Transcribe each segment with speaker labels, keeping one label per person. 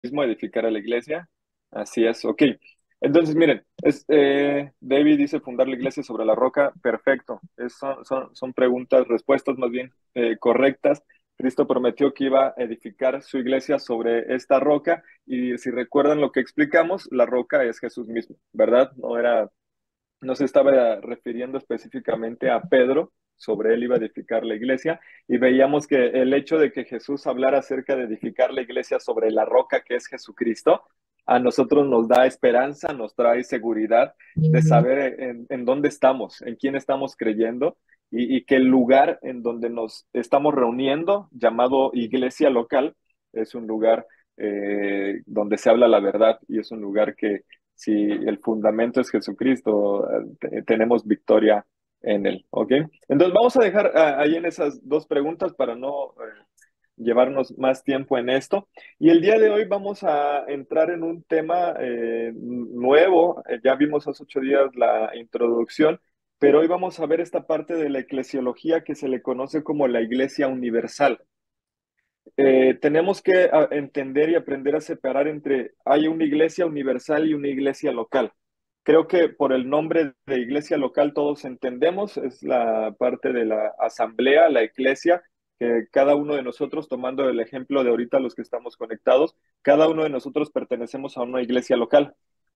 Speaker 1: mismo edificar a la iglesia. Así es, ok. Entonces, miren, David dice fundar la iglesia sobre la roca. Perfecto. Son preguntas, respuestas más bien correctas. Cristo prometió que iba a edificar su iglesia sobre esta roca y si recuerdan lo que explicamos, la roca es Jesús mismo, ¿verdad? No se estaba refiriendo específicamente a Pedro, sobre él iba a edificar la iglesia, y veíamos que el hecho de que Jesús hablara acerca de edificar la iglesia sobre la roca que es Jesucristo, a nosotros nos da esperanza, nos trae seguridad de saber en dónde estamos, en quién estamos creyendo, y que el lugar en donde nos estamos reuniendo, llamado iglesia local, es un lugar donde se habla la verdad y es un lugar que si el fundamento es Jesucristo, tenemos victoria en él, ¿ok? Entonces vamos a dejar ahí en esas dos preguntas para no llevarnos más tiempo en esto. Y el día de hoy vamos a entrar en un tema nuevo. Ya vimos hace 8 días la introducción, pero hoy vamos a ver esta parte de la eclesiología que se le conoce como la Iglesia Universal. Tenemos que entender y aprender a separar entre hay una iglesia universal y una iglesia local. Creo que por el nombre de iglesia local todos entendemos, es la parte de la asamblea, la iglesia, que cada uno de nosotros, tomando el ejemplo de ahorita los que estamos conectados, cada uno de nosotros pertenecemos a una iglesia local.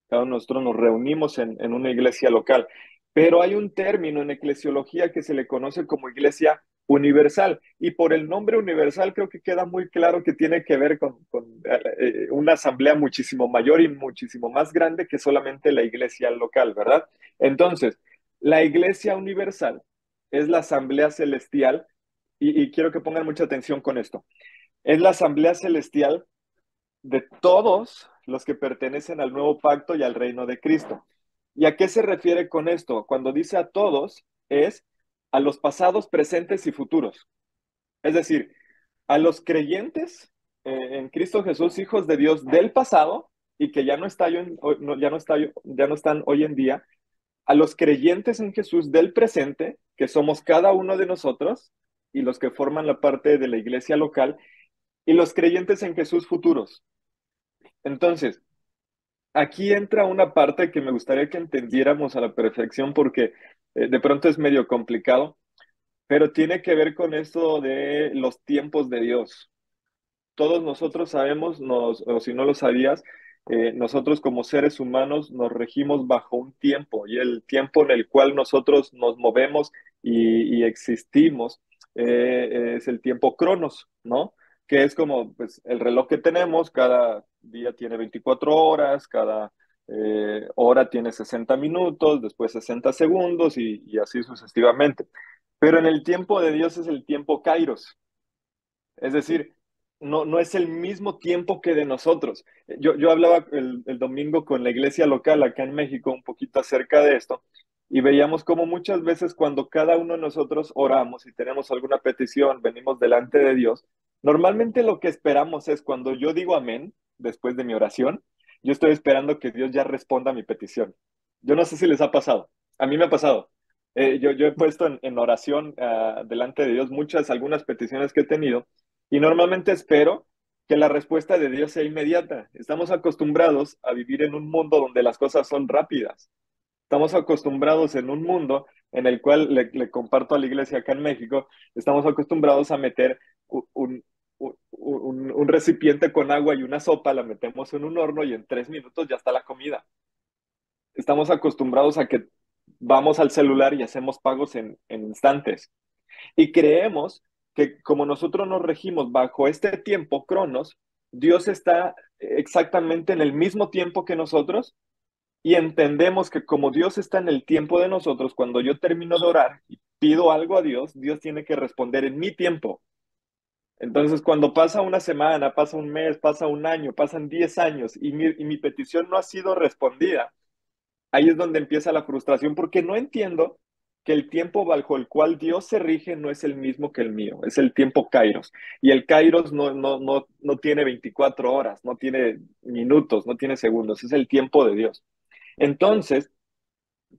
Speaker 1: Cada uno de nosotros nos reunimos en una iglesia local. Pero hay un término en eclesiología que se le conoce como iglesia universal. Y por el nombre universal creo que queda muy claro que tiene que ver con una asamblea muchísimo mayor y muchísimo más grande que solamente la iglesia local, ¿verdad? Entonces, la iglesia universal es la asamblea celestial y quiero que pongan mucha atención con esto. Es la asamblea celestial de todos los que pertenecen al nuevo pacto y al reino de Cristo. ¿Y a qué se refiere con esto? Cuando dice a todos, es a los pasados, presentes y futuros. Es decir, a los creyentes en Cristo Jesús, hijos de Dios del pasado y que ya no, está, ya no, está, ya no están hoy en día, a los creyentes en Jesús del presente, que somos cada uno de nosotros y los que forman la parte de la iglesia local, y los creyentes en Jesús futuros. Entonces, aquí entra una parte que me gustaría que entendiéramos a la perfección porque de pronto es medio complicado, pero tiene que ver con esto de los tiempos de Dios. Todos nosotros sabemos, o si no lo sabías, nosotros como seres humanos nos regimos bajo un tiempo y el tiempo en el cual nosotros nos movemos y existimos es el tiempo Cronos, ¿no? Que es como pues, el reloj que tenemos, cada día tiene 24 horas, cada hora tiene 60 minutos, después 60 segundos y así sucesivamente. Pero en el tiempo de Dios es el tiempo Kairos, es decir, no es el mismo tiempo que de nosotros. Yo hablaba el domingo con la iglesia local acá en México un poquito acerca de esto y veíamos como muchas veces cuando cada uno de nosotros oramos y tenemos alguna petición, venimos delante de Dios, normalmente lo que esperamos es cuando yo digo amén después de mi oración, yo estoy esperando que Dios ya responda a mi petición. Yo no sé si les ha pasado. A mí me ha pasado. Yo he puesto en oración delante de Dios algunas peticiones que he tenido y normalmente espero que la respuesta de Dios sea inmediata. Estamos acostumbrados a vivir en un mundo donde las cosas son rápidas. Estamos acostumbrados en un mundo en el cual le comparto a la iglesia acá en México, estamos acostumbrados a meter un recipiente con agua y una sopa, la metemos en un horno y en 3 minutos ya está la comida. Estamos acostumbrados a que vamos al celular y hacemos pagos en instantes. Y creemos que como nosotros nos regimos bajo este tiempo, Cronos, Dios está exactamente en el mismo tiempo que nosotros y entendemos que como Dios está en el tiempo de nosotros, cuando yo termino de orar y pido algo a Dios, Dios tiene que responder en mi tiempo. Entonces, cuando pasa una semana, pasa un mes, pasa un año, pasan 10 años y mi petición no ha sido respondida, ahí es donde empieza la frustración porque no entiendo que el tiempo bajo el cual Dios se rige no es el mismo que el mío, es el tiempo Kairos. Y el Kairos no tiene 24 horas, no tiene minutos, no tiene segundos, es el tiempo de Dios. Entonces,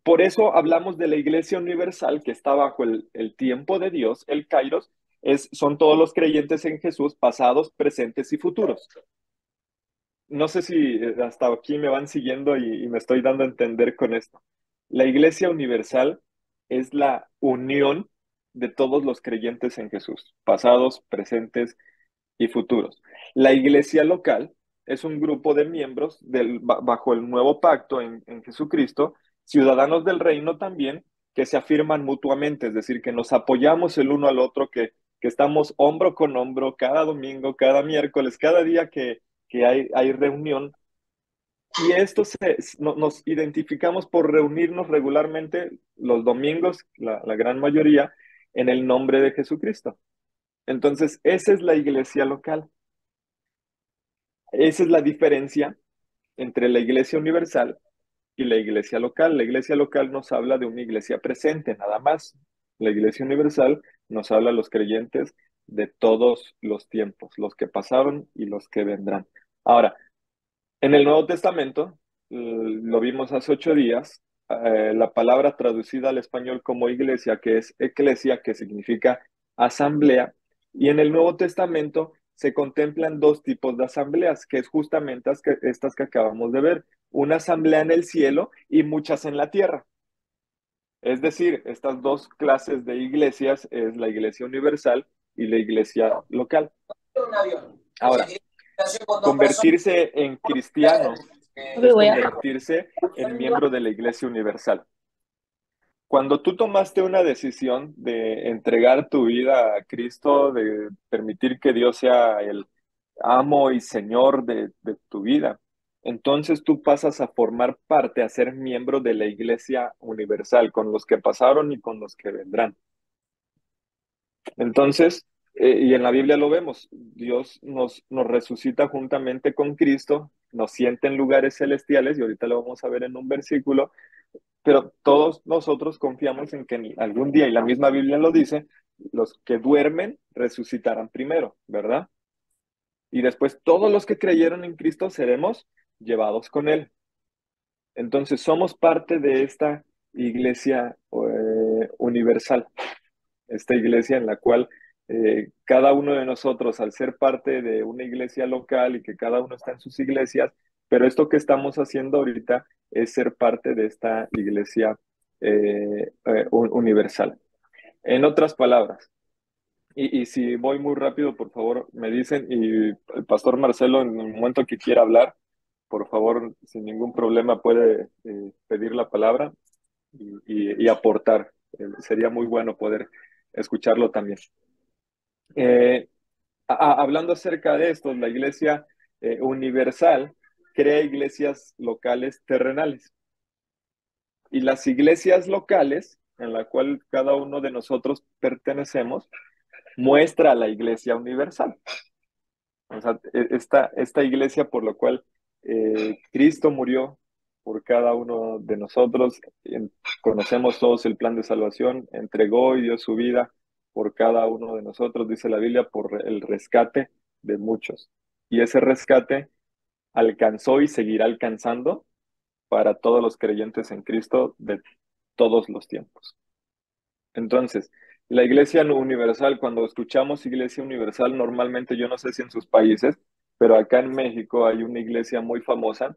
Speaker 1: por eso hablamos de la Iglesia Universal que está bajo el tiempo de Dios, el Kairos, son todos los creyentes en Jesús, pasados, presentes y futuros. no sé si hasta aquí me van siguiendo y me estoy dando a entender con esto. La Iglesia Universal es la unión de todos los creyentes en Jesús, pasados, presentes y futuros. La iglesia local es un grupo de miembros bajo el nuevo pacto en Jesucristo, ciudadanos del reino también, que se afirman mutuamente, es decir, que nos apoyamos el uno al otro, que estamos hombro con hombro cada domingo, cada miércoles, cada día que hay reunión. Y esto nos identificamos por reunirnos regularmente los domingos, la gran mayoría, en el nombre de Jesucristo. Entonces, esa es la iglesia local. Esa es la diferencia entre la iglesia universal y la iglesia local. La iglesia local nos habla de una iglesia presente, nada más. La iglesia universal nos habla a los creyentes de todos los tiempos, los que pasaron y los que vendrán. Ahora, en el Nuevo Testamento, lo vimos hace 8 días, la palabra traducida al español como iglesia, que es eclesia, que significa asamblea, y en el Nuevo Testamento se contemplan dos tipos de asambleas, que es justamente estas que acabamos de ver, una asamblea en el cielo y muchas en la tierra. Es decir, estas dos clases de iglesias es la iglesia universal y la iglesia local. Ahora, convertirse en cristiano
Speaker 2: Ok,
Speaker 1: es
Speaker 2: voy a...
Speaker 1: convertirse en miembro de la Iglesia Universal. Cuando tú tomaste una decisión de entregar tu vida a Cristo, de permitir que Dios sea el amo y Señor de tu vida, entonces tú pasas a formar parte, a ser miembro de la Iglesia Universal, con los que pasaron y con los que vendrán. Entonces, y en la Biblia lo vemos, Dios nos resucita juntamente con Cristo, nos sienta en lugares celestiales, y ahorita lo vamos a ver en un versículo, pero todos nosotros confiamos en que algún día, y la misma Biblia lo dice, los que duermen resucitarán primero, ¿verdad? Y después todos los que creyeron en Cristo seremos llevados con Él. Entonces somos parte de esta iglesia universal, esta iglesia en la cual cada uno de nosotros, al ser parte de una iglesia local y que cada uno está en sus iglesias, pero esto que estamos haciendo ahorita es ser parte de esta iglesia universal. En otras palabras, y si voy muy rápido, por favor, me dicen, y el pastor Marcelo, en el momento que quiera hablar, por favor, sin ningún problema puede pedir la palabra y aportar. Sería muy bueno poder escucarlo también. Eh, Hablando acerca de esto, la Iglesia Universal crea iglesias locales terrenales y las iglesias locales, en la cual cada uno de nosotros pertenecemos, muestra a la Iglesia Universal. O sea, esta iglesia por la cual Cristo murió por cada uno de nosotros, conocemos todos el plan de salvación, entregó y dio su vida por cada uno de nosotros, dice la Biblia, por el rescate de muchos. Y ese rescate alcanzó y seguirá alcanzando para todos los creyentes en Cristo de todos los tiempos. Entonces, la Iglesia Universal, cuando escuchamos Iglesia Universal, normalmente yo no sé si en sus países, pero acá en México hay una iglesia muy famosa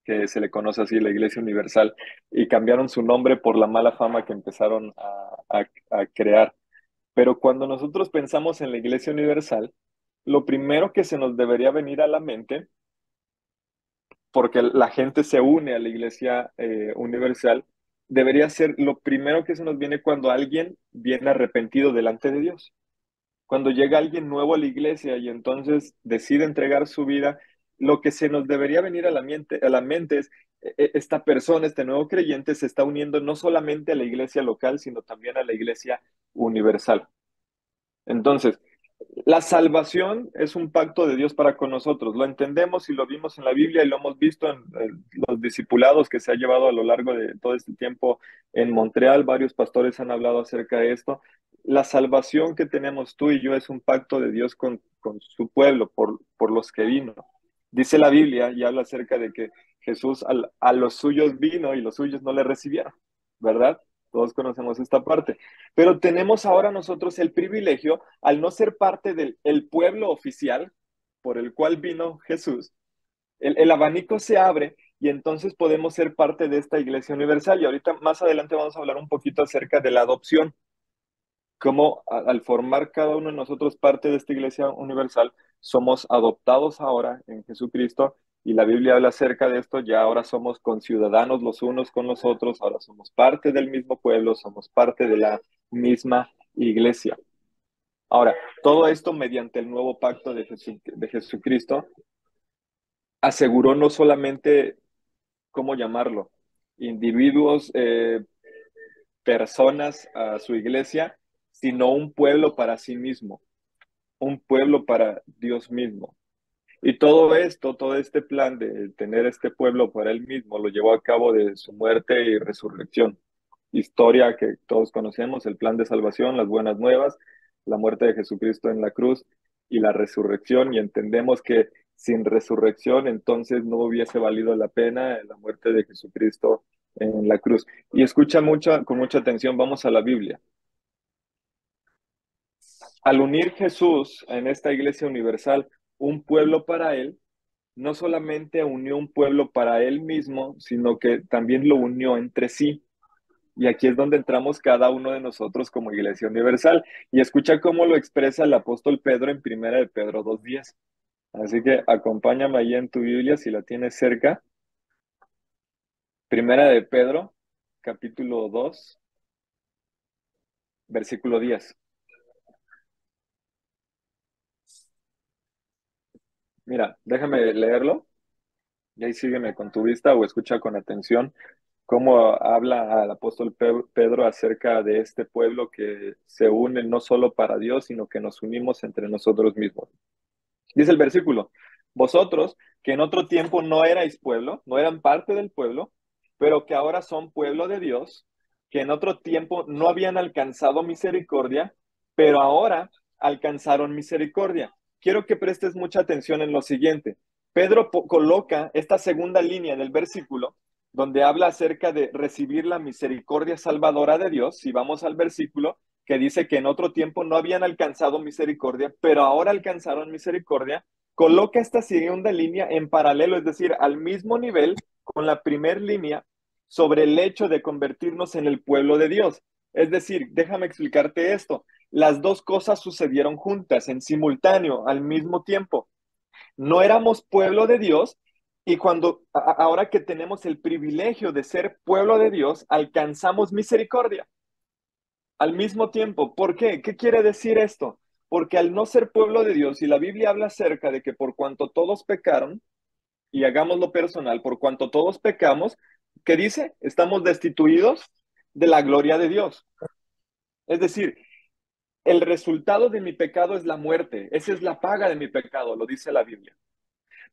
Speaker 1: que se le conoce así, la Iglesia Universal, y cambiaron su nombre por la mala fama que empezaron a crear. Pero cuando nosotros pensamos en la Iglesia Universal, lo primero que se nos debería venir a la mente, porque la gente se une a la Iglesia Universal, debería ser lo primero que se nos viene cuando alguien viene arrepentido delante de Dios. Cuando llega alguien nuevo a la iglesia y entonces decide entregar su vida, lo que se nos debería venir a la mente es, esta persona, este nuevo creyente, se está uniendo no solamente a la iglesia local, sino también a la iglesia universal. Entonces, la salvación es un pacto de Dios para con nosotros. Lo entendemos y lo vimos en la Biblia y lo hemos visto en los discipulados que se ha llevado a lo largo de todo este tiempo en Montreal. Varios pastores han hablado acerca de esto. La salvación que tenemos tú y yo es un pacto de Dios con su pueblo, por los que vino. Dice la Biblia y habla acerca de que Jesús a los suyos vino y los suyos no le recibieron, ¿verdad? Todos conocemos esta parte. Pero tenemos ahora nosotros el privilegio, al no ser parte del el pueblo oficial por el cual vino Jesús, el abanico se abre y entonces podemos ser parte de esta iglesia universal. Y ahorita más adelante vamos a hablar un poquito acerca de la adopción, cómo al formar cada uno de nosotros parte de esta iglesia universal, somos adoptados ahora en Jesucristo. Y la Biblia habla acerca de esto, ya ahora somos conciudadanos los unos con los otros, ahora somos parte del mismo pueblo, somos parte de la misma iglesia. Ahora, todo esto mediante el nuevo pacto de Jesucristo aseguró no solamente, ¿cómo llamarlo? Individuos, personas a su iglesia, sino un pueblo para sí mismo, un pueblo para Dios mismo. Y todo esto, todo este plan de tener este pueblo para él mismo, lo llevó a cabo de su muerte y resurrección. Historia que todos conocemos, el plan de salvación, las buenas nuevas, la muerte de Jesucristo en la cruz y la resurrección. Y entendemos que sin resurrección, entonces no hubiese valido la pena la muerte de Jesucristo en la cruz. Y escucha con mucha atención, vamos a la Biblia. Al unir Jesús en esta iglesia universal, un pueblo para él, no solamente unió un pueblo para él mismo, sino que también lo unió entre sí. Y aquí es donde entramos cada uno de nosotros como iglesia universal. Y escucha cómo lo expresa el apóstol Pedro en Primera de Pedro 2:10. Así que acompáñame ahí en tu Biblia si la tienes cerca. Primera de Pedro, capítulo 2, versículo 10. Mira, déjame leerlo y ahí sígueme con tu vista o escucha con atención cómo habla al apóstol Pedro acerca de este pueblo que se une no solo para Dios, sino que nos unimos entre nosotros mismos. Dice el versículo, vosotros que en otro tiempo no erais pueblo, no eran parte del pueblo, pero que ahora son pueblo de Dios, que en otro tiempo no habían alcanzado misericordia, pero ahora alcanzaron misericordia. Quiero que prestes mucha atención en lo siguiente. Pedro coloca esta segunda línea del versículo donde habla acerca de recibir la misericordia salvadora de Dios. Si vamos al versículo, que dice que en otro tiempo no habían alcanzado misericordia, pero ahora alcanzaron misericordia, coloca esta segunda línea en paralelo, es decir, al mismo nivel con la primera línea sobre el hecho de convertirnos en el pueblo de Dios. Es decir, déjame explicarte esto. Las dos cosas sucedieron juntas, en simultáneo, al mismo tiempo. No éramos pueblo de Dios y ahora que tenemos el privilegio de ser pueblo de Dios, alcanzamos misericordia al mismo tiempo. ¿Por qué? ¿Qué quiere decir esto? Porque al no ser pueblo de Dios, y la Biblia habla acerca de que por cuanto todos pecaron, y hagámoslo personal, por cuanto todos pecamos, ¿qué dice? Estamos destituidos de la gloria de Dios. Es decir, el resultado de mi pecado es la muerte. Esa es la paga de mi pecado, lo dice la Biblia.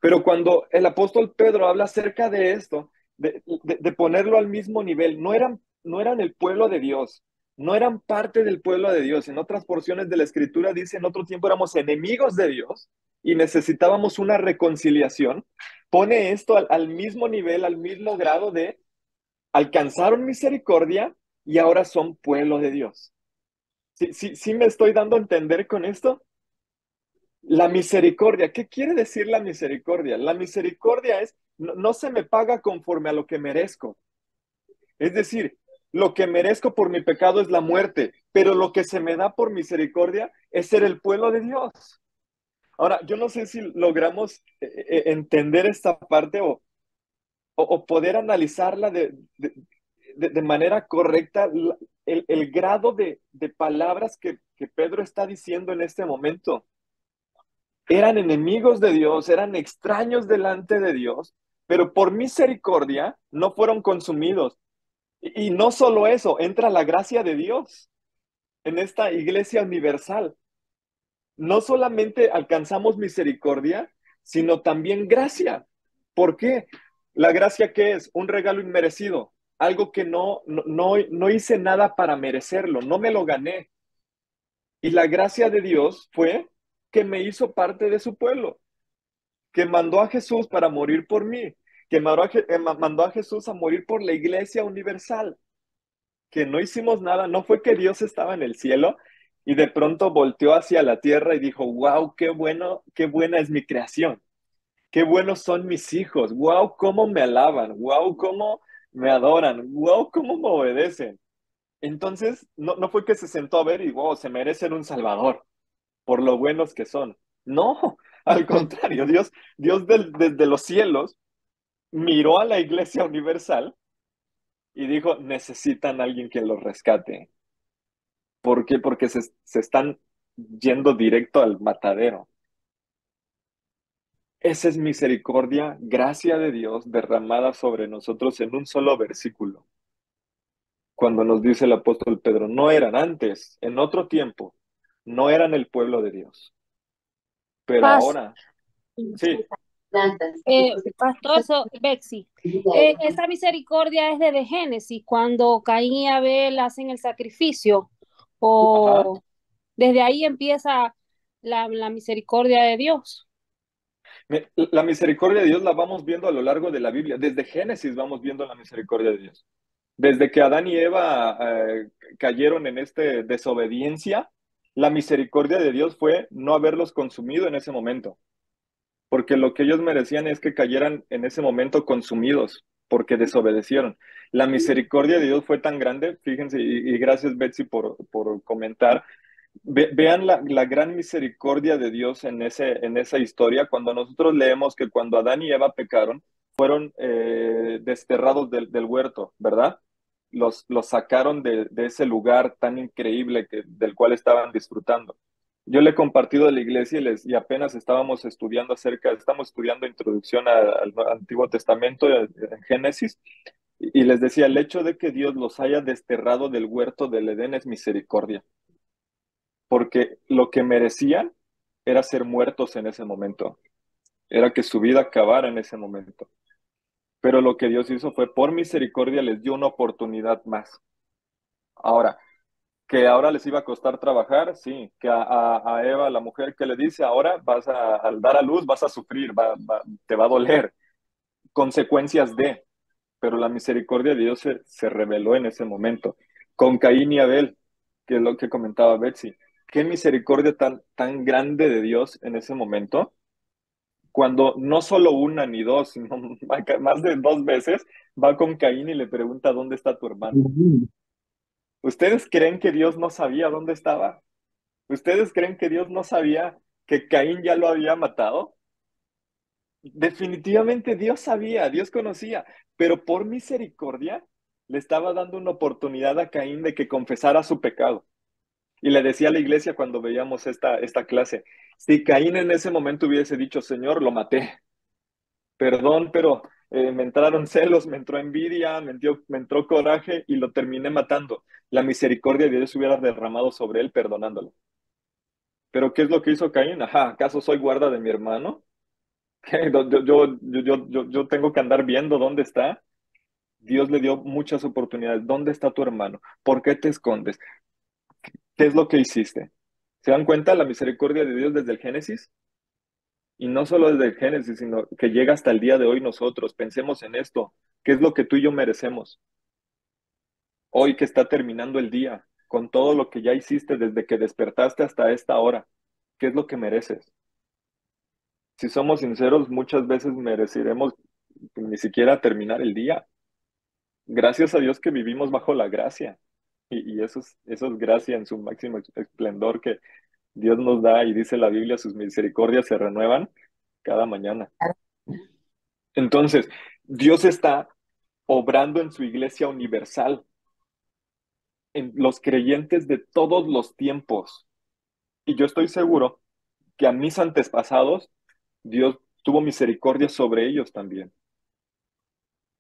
Speaker 1: Pero cuando el apóstol Pedro habla acerca de esto, de ponerlo al mismo nivel, no eran el pueblo de Dios, no eran parte del pueblo de Dios. En otras porciones de la escritura dice, en otro tiempo éramos enemigos de Dios y necesitábamos una reconciliación. Pone esto al mismo nivel, al mismo grado de alcanzaron misericordia y ahora son pueblo de Dios. ¿Sí, sí, sí me estoy dando a entender con esto? La misericordia, ¿qué quiere decir la misericordia? La misericordia es, no se me paga conforme a lo que merezco. Es decir, lo que merezco por mi pecado es la muerte, pero lo que se me da por misericordia es ser el pueblo de Dios. Ahora, yo no sé si logramos entender esta parte o poder analizarla de manera correcta, el grado de palabras que Pedro está diciendo en este momento. Eran enemigos de Dios, eran extraños delante de Dios, pero por misericordia no fueron consumidos. Y no solo eso, entra la gracia de Dios en esta iglesia universal. No solamente alcanzamos misericordia, sino también gracia. ¿Por qué? La gracia, ¿qué es? Un regalo inmerecido, algo que no hice nada para merecerlo, no me lo gané. Y la gracia de Dios fue que me hizo parte de su pueblo, que mandó a Jesús para morir por mí, que mandó a Jesús a morir por la iglesia universal, que no hicimos nada, no fue que Dios estaba en el cielo y de pronto volteó hacia la tierra y dijo, wow, qué bueno, qué buena es mi creación. qué buenos son mis hijos, wow, cómo me alaban, wow, cómo me adoran, wow, cómo me obedecen. Entonces, no fue que se sentó a ver y, wow, se merecen un salvador por lo buenos que son. No, al contrario, desde los cielos miró a la Iglesia Universal y dijo, necesitan a alguien que los rescate. ¿Por qué? Porque se están yendo directo al matadero. Esa es misericordia, gracia de Dios derramada sobre nosotros en un solo versículo. Cuando nos dice el apóstol Pedro, no eran antes, en otro tiempo, no eran el pueblo de Dios, pero
Speaker 2: Pas-
Speaker 1: ahora, sí,
Speaker 2: Pastor Betsy, esa misericordia es desde Génesis, cuando Caín y Abel hacen el sacrificio,
Speaker 1: ajá.
Speaker 2: o desde ahí empieza la misericordia de Dios.
Speaker 1: La misericordia de Dios la vamos viendo a lo largo de la Biblia. Desde Génesis vamos viendo la misericordia de Dios. Desde que Adán y Eva cayeron en esta desobediencia, la misericordia de Dios fue no haberlos consumido en ese momento, porque lo que ellos merecían es que cayeran en ese momento consumidos, porque desobedecieron. La misericordia de Dios fue tan grande, fíjense, y gracias Betsy por comentar. Vean la gran misericordia de Dios en esa historia, cuando nosotros leemos que cuando Adán y Eva pecaron, fueron desterrados del huerto, ¿verdad? Los sacaron de ese lugar tan increíble del cual estaban disfrutando. Yo le he compartido a la iglesia y apenas estamos estudiando introducción al Antiguo Testamento en Génesis, y les decía, el hecho de que Dios los haya desterrado del huerto del Edén es misericordia, porque lo que merecían era ser muertos en ese momento, era que su vida acabara en ese momento. Pero lo que Dios hizo fue, por misericordia, les dio una oportunidad más. Ahora, que ahora les iba a costar trabajar, sí, que a Eva, la mujer que le dice, ahora al dar a luz vas a sufrir, te va a doler, consecuencias de, pero la misericordia de Dios se reveló en ese momento. Con Caín y Abel, que es lo que comentaba Betsy, qué misericordia tan grande de Dios en ese momento, cuando no solo una ni dos, sino más de dos veces, va con Caín y le pregunta, ¿dónde está tu hermano? ¿Ustedes creen que Dios no sabía dónde estaba? ¿Ustedes creen que Dios no sabía que Caín ya lo había matado? Definitivamente Dios sabía, Dios conocía, pero por misericordia le estaba dando una oportunidad a Caín de que confesara su pecado. Y le decía a la iglesia cuando veíamos esta clase, si Caín en ese momento hubiese dicho, Señor, lo maté, perdón, pero me entraron celos, me entró envidia, me entró coraje y lo terminé matando. La misericordia de Dios hubiera derramado sobre él perdonándolo. Pero ¿qué es lo que hizo Caín? Ajá, ¿acaso soy guarda de mi hermano? ¿Qué? Yo tengo que andar viendo dónde está. Dios le dio muchas oportunidades. ¿Dónde está tu hermano? ¿Por qué te escondes? ¿Qué es lo que hiciste? ¿Se dan cuenta la misericordia de Dios desde el Génesis? Y no solo desde el Génesis, sino que llega hasta el día de hoy nosotros. Pensemos en esto. ¿Qué es lo que tú y yo merecemos? Hoy que está terminando el día, con todo lo que ya hiciste desde que despertaste hasta esta hora, ¿qué es lo que mereces? Si somos sinceros, muchas veces mereceremos ni siquiera terminar el día. Gracias a Dios que vivimos bajo la gracia. Y eso es gracia en su máximo esplendor que Dios nos da, y dice la Biblia, sus misericordias se renuevan cada mañana. Entonces, Dios está obrando en su iglesia universal, en los creyentes de todos los tiempos. Y yo estoy seguro que a mis antepasados, Dios tuvo misericordia sobre ellos también.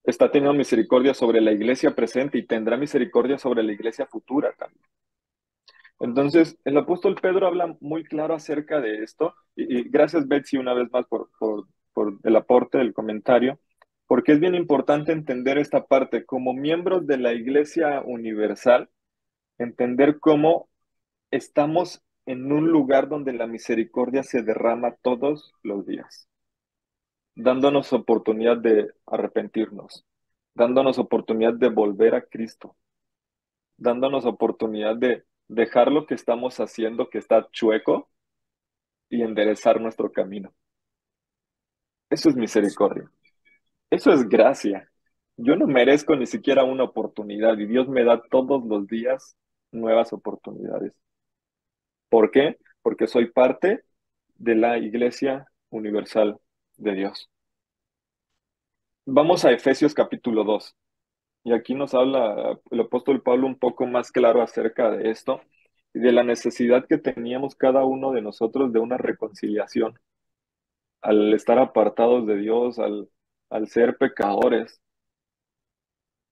Speaker 1: Está teniendo misericordia sobre la iglesia presente y tendrá misericordia sobre la iglesia futura también. Entonces, el apóstol Pedro habla muy claro acerca de esto, y gracias Betsy una vez más por el aporte del comentario, porque es bien importante entender esta parte como miembros de la Iglesia Universal, entender cómo estamos en un lugar donde la misericordia se derrama todos los días, dándonos oportunidad de arrepentirnos, dándonos oportunidad de volver a Cristo, dándonos oportunidad de dejar lo que estamos haciendo que está chueco y enderezar nuestro camino. Eso es misericordia. Eso es gracia. Yo no merezco ni siquiera una oportunidad y Dios me da todos los días nuevas oportunidades. ¿Por qué? Porque soy parte de la Iglesia Universal de Dios. Vamos a Efesios capítulo 2 y aquí nos habla el apóstol Pablo un poco más claro acerca de esto y de la necesidad que teníamos cada uno de nosotros de una reconciliación al estar apartados de Dios, al ser pecadores.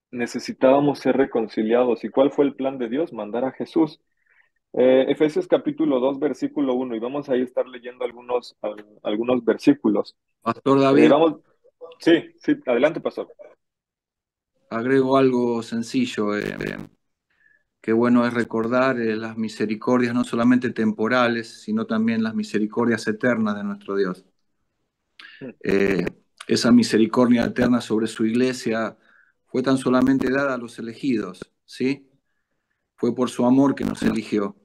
Speaker 1: Necesitábamos ser reconciliados. ¿Y cuál fue el plan de Dios? Mandar a Jesús. Efesios capítulo 2 versículo 1 y vamos a estar leyendo algunos versículos.
Speaker 3: Pastor David,
Speaker 1: Vamos, sí, sí, adelante, pastor.
Speaker 3: agrego algo sencillo. Qué bueno es recordar las misericordias no solamente temporales, sino también las misericordias eternas de nuestro Dios. Eh, esa misericordia eterna sobre su iglesia fue tan solamente dada a los elegidos, ¿sí? Fue por su amor que nos eligió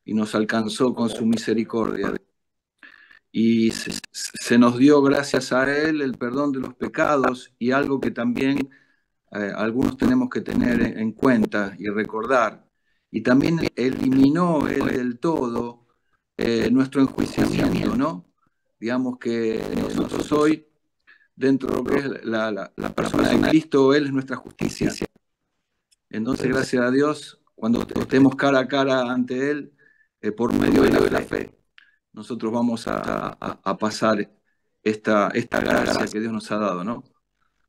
Speaker 3: y nos alcanzó con su misericordia. Y se nos dio gracias a Él el perdón de los pecados y algo que también algunos tenemos que tener en cuenta y recordar. Y también eliminó Él del todo nuestro enjuiciamiento, ¿no? Digamos que nosotros hoy, dentro de lo que es la persona de Cristo, Él es nuestra justicia. Entonces, gracias a Dios, cuando estemos cara a cara ante Él, por medio de la fe, nosotros vamos a pasar esta gracia que Dios nos ha dado, ¿no?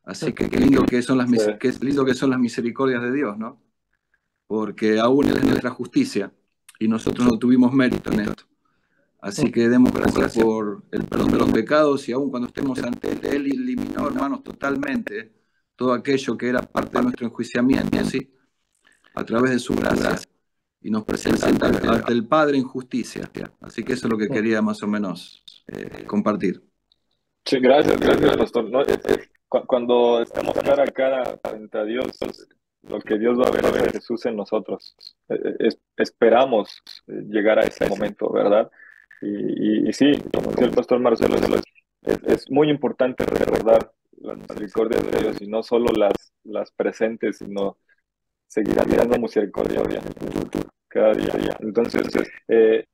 Speaker 3: Así que qué lindo que son qué lindo que son las misericordias de Dios, ¿no? Porque aún Él es nuestra justicia y nosotros no tuvimos mérito en esto. Así que demos gracias por el perdón de los pecados y aún cuando estemos ante Él, Él eliminó, hermanos, totalmente todo aquello que era parte de nuestro enjuiciamiento, ¿sí? A través de su gracia. Y nos presenta ante el Padre en justicia. Así que eso es lo que quería más o menos compartir.
Speaker 1: Sí, gracias, pastor. No, cuando estamos cara a cara frente a Dios, lo que Dios va a ver es a Jesús en nosotros. Esperamos llegar a ese momento, ¿verdad? Y sí, como decía el pastor Marcelo, es muy importante recordar las misericordias de Dios y no solo las presentes, sino seguirá dando misericordia en el futuro, cada día. Entonces,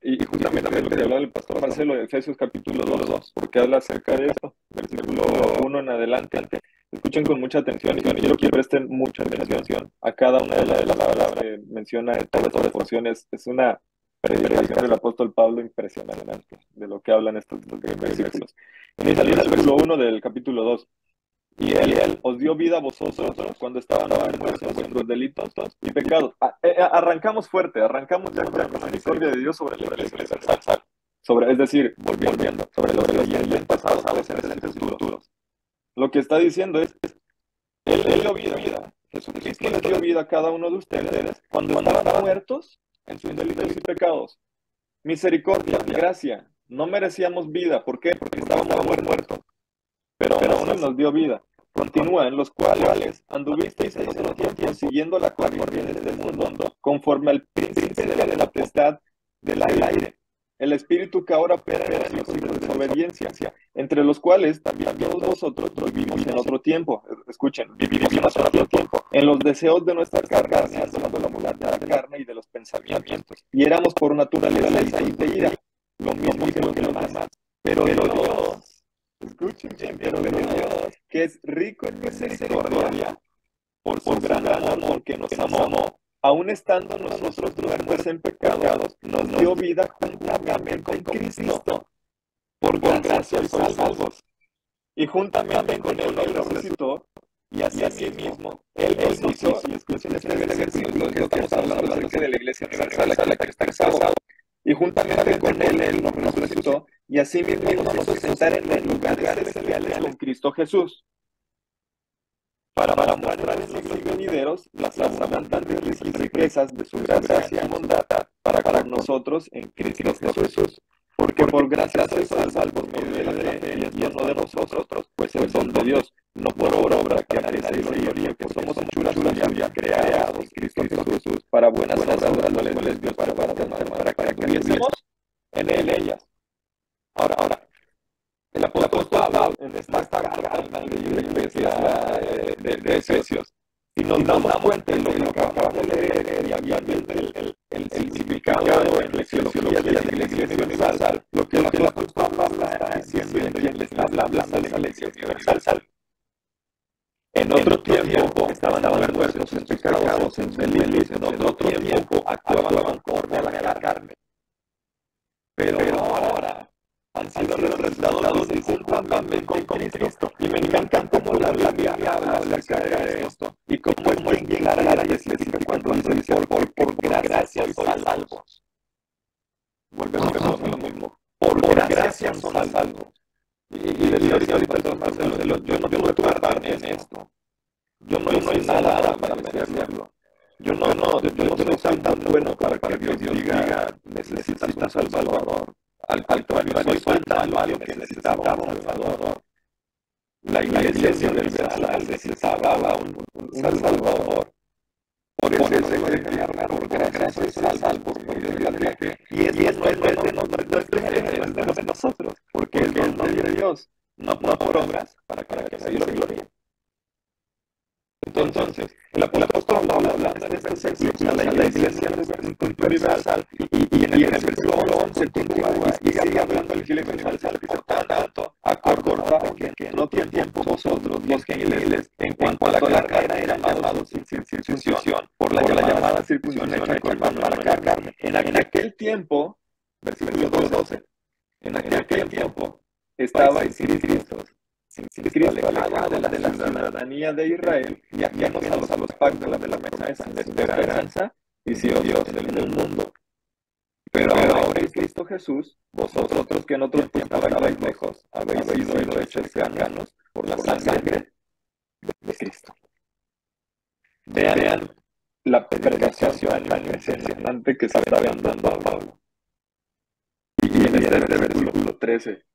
Speaker 1: y justamente de lo que hablaba el pastor Marcelo de Efesios capítulo 2, porque habla acerca de esto, versículo 1 en adelante. Escuchen con mucha atención y quiero que presten mucha atención a cada una de las palabras que menciona en todas estas porciones. Es una predicación del apóstol Pablo impresionante de lo que hablan estos versículos. Inicia el versículo 1 del capítulo 2. Y él os dio vida a vosotros cuando estaban muertos en vuestros delitos y pecados. Arrancamos fuerte, arrancamos ya con la misericordia de Dios sobre la iglesia universal. Es decir, volviendo sobre lo que leí en el pasado, presentes futuros. Lo que está diciendo es, él dio vida. Jesucristo les dio vida a cada uno de ustedes cuando estaban muertos en sus delitos y pecados. Misericordia, gracia. No merecíamos vida. ¿Por qué? Porque estábamos muertos. Pero aún Él nos dio vida. Continúa, en los cuales anduvisteis en otro tiempo siguiendo la corriente de este mundo, conforme al príncipe de la potestad del aire, el espíritu que ahora opera en los hijos de desobediencia, entre los cuales también todos nosotros vivimos en otro tiempo. Escuchen, vivimos en otro tiempo, en los deseos de nuestra carne, haciendo la maldad de la carne y de los pensamientos. Y éramos por naturaleza de ira, lo mismo que los demás. Pero Dios, escuchen bien, pero Dios, que es rico en misericordia, por su gran amor que nos amó, aun estando nosotros muertos en pecados, nos dio vida juntamente con Cristo. Por gracia sois salvos. Y juntamente con Él nos resucitó, y así mismo Él nos hizo, y escuchen este versículo que estamos hablando acerca de la iglesia universal, la que está casado. Y juntamente con Él nos resucitó, y así mismo nos hizo sentar en los lugares celestiales con Cristo Jesús, para mostrar en los siglos venideros las abundantes riquezas de su gracia y bondad para con nosotros en Cristo Jesús. Porque por gracia sois salvos por medio de la fe, y esto no de vosotros, pues es don de Dios, no por obra que nadie se gloríe, porque somos hechura suya, creados en Cristo Jesús, para buenas obras, las cuales Dios para que anduviésemos en ellas. Ahora, el apóstol Pablo, en
Speaker 4: iglesia de Efesios. Si nos damos cuenta de lo que acabamos de leer y hablando el significado en la eclesiología de la Iglesia Universal, lo que el apóstol Pablo está diciendo y quién le está hablando a la Iglesia Universal. En otro tiempo estaban muertos en pecados, en delitos, en otro tiempo actuaban conforme a la carne. Pero ahora han sido resultados de un cambio con Cristo. Y me encanta cómo la Biblia habla acerca de esto. Y cómo es muy clara y específica cuando dice por gracia sois salvos. Volvemos a lo mismo. Por gracia son salvos. Y decía ahorita el don Marcelo, yo no puedo tardar en esto. Yo no hice nada para merecerlo. Yo no soy tan bueno para que Dios diga, necesitas un Salvador. Al contrario, soy tan malo que necesitaba un Salvador. La Iglesia Universal necesitaba un Salvador. Por eso por gracia soy salvo por medio de la fe. Y eso no es de nosotros, porque es don de Dios, no por obras, para que nadie lo glorie. Entonces, el apóstol habla de este servicio a la Iglesia Universal y en el versículo 11 continúa y sigue hablando de la Iglesia Universal. Por tanto, acordad que no tiene tiempo vosotros, los gentiles, en cuanto a la carne eran llamados sin circuncisión, por la llamada circuncisión hecha con mano a la carne. En aquel tiempo, versículo 12, en aquel tiempo estabais inscritos sin Cristo, alejado de la ciudadanía de Israel, y ajenos a los pactos de la promesa de esperanza, y si Dios en el mundo. Pero ahora en Cristo Jesús, vosotros que en otro tiempo estabais lejos, habéis sido hechos cercanos por la sangre de Cristo. Vean la predicación tan impresionante que se está dando a Pablo. Y en este versículo 13.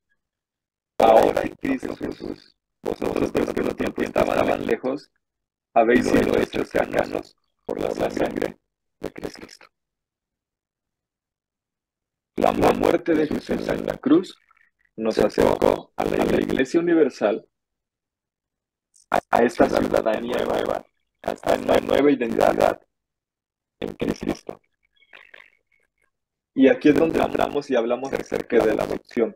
Speaker 4: Ahora en Cristo Jesús, vosotros que en otro tiempo estaban lejos, habéis sido hechos cercanos por la sangre de Cristo. La muerte de Jesús en la cruz nos acercó a la Iglesia Universal, a esta ciudadanía nueva, a esta nueva identidad en Cristo. Y aquí es donde entramos y hablamos acerca de la adopción.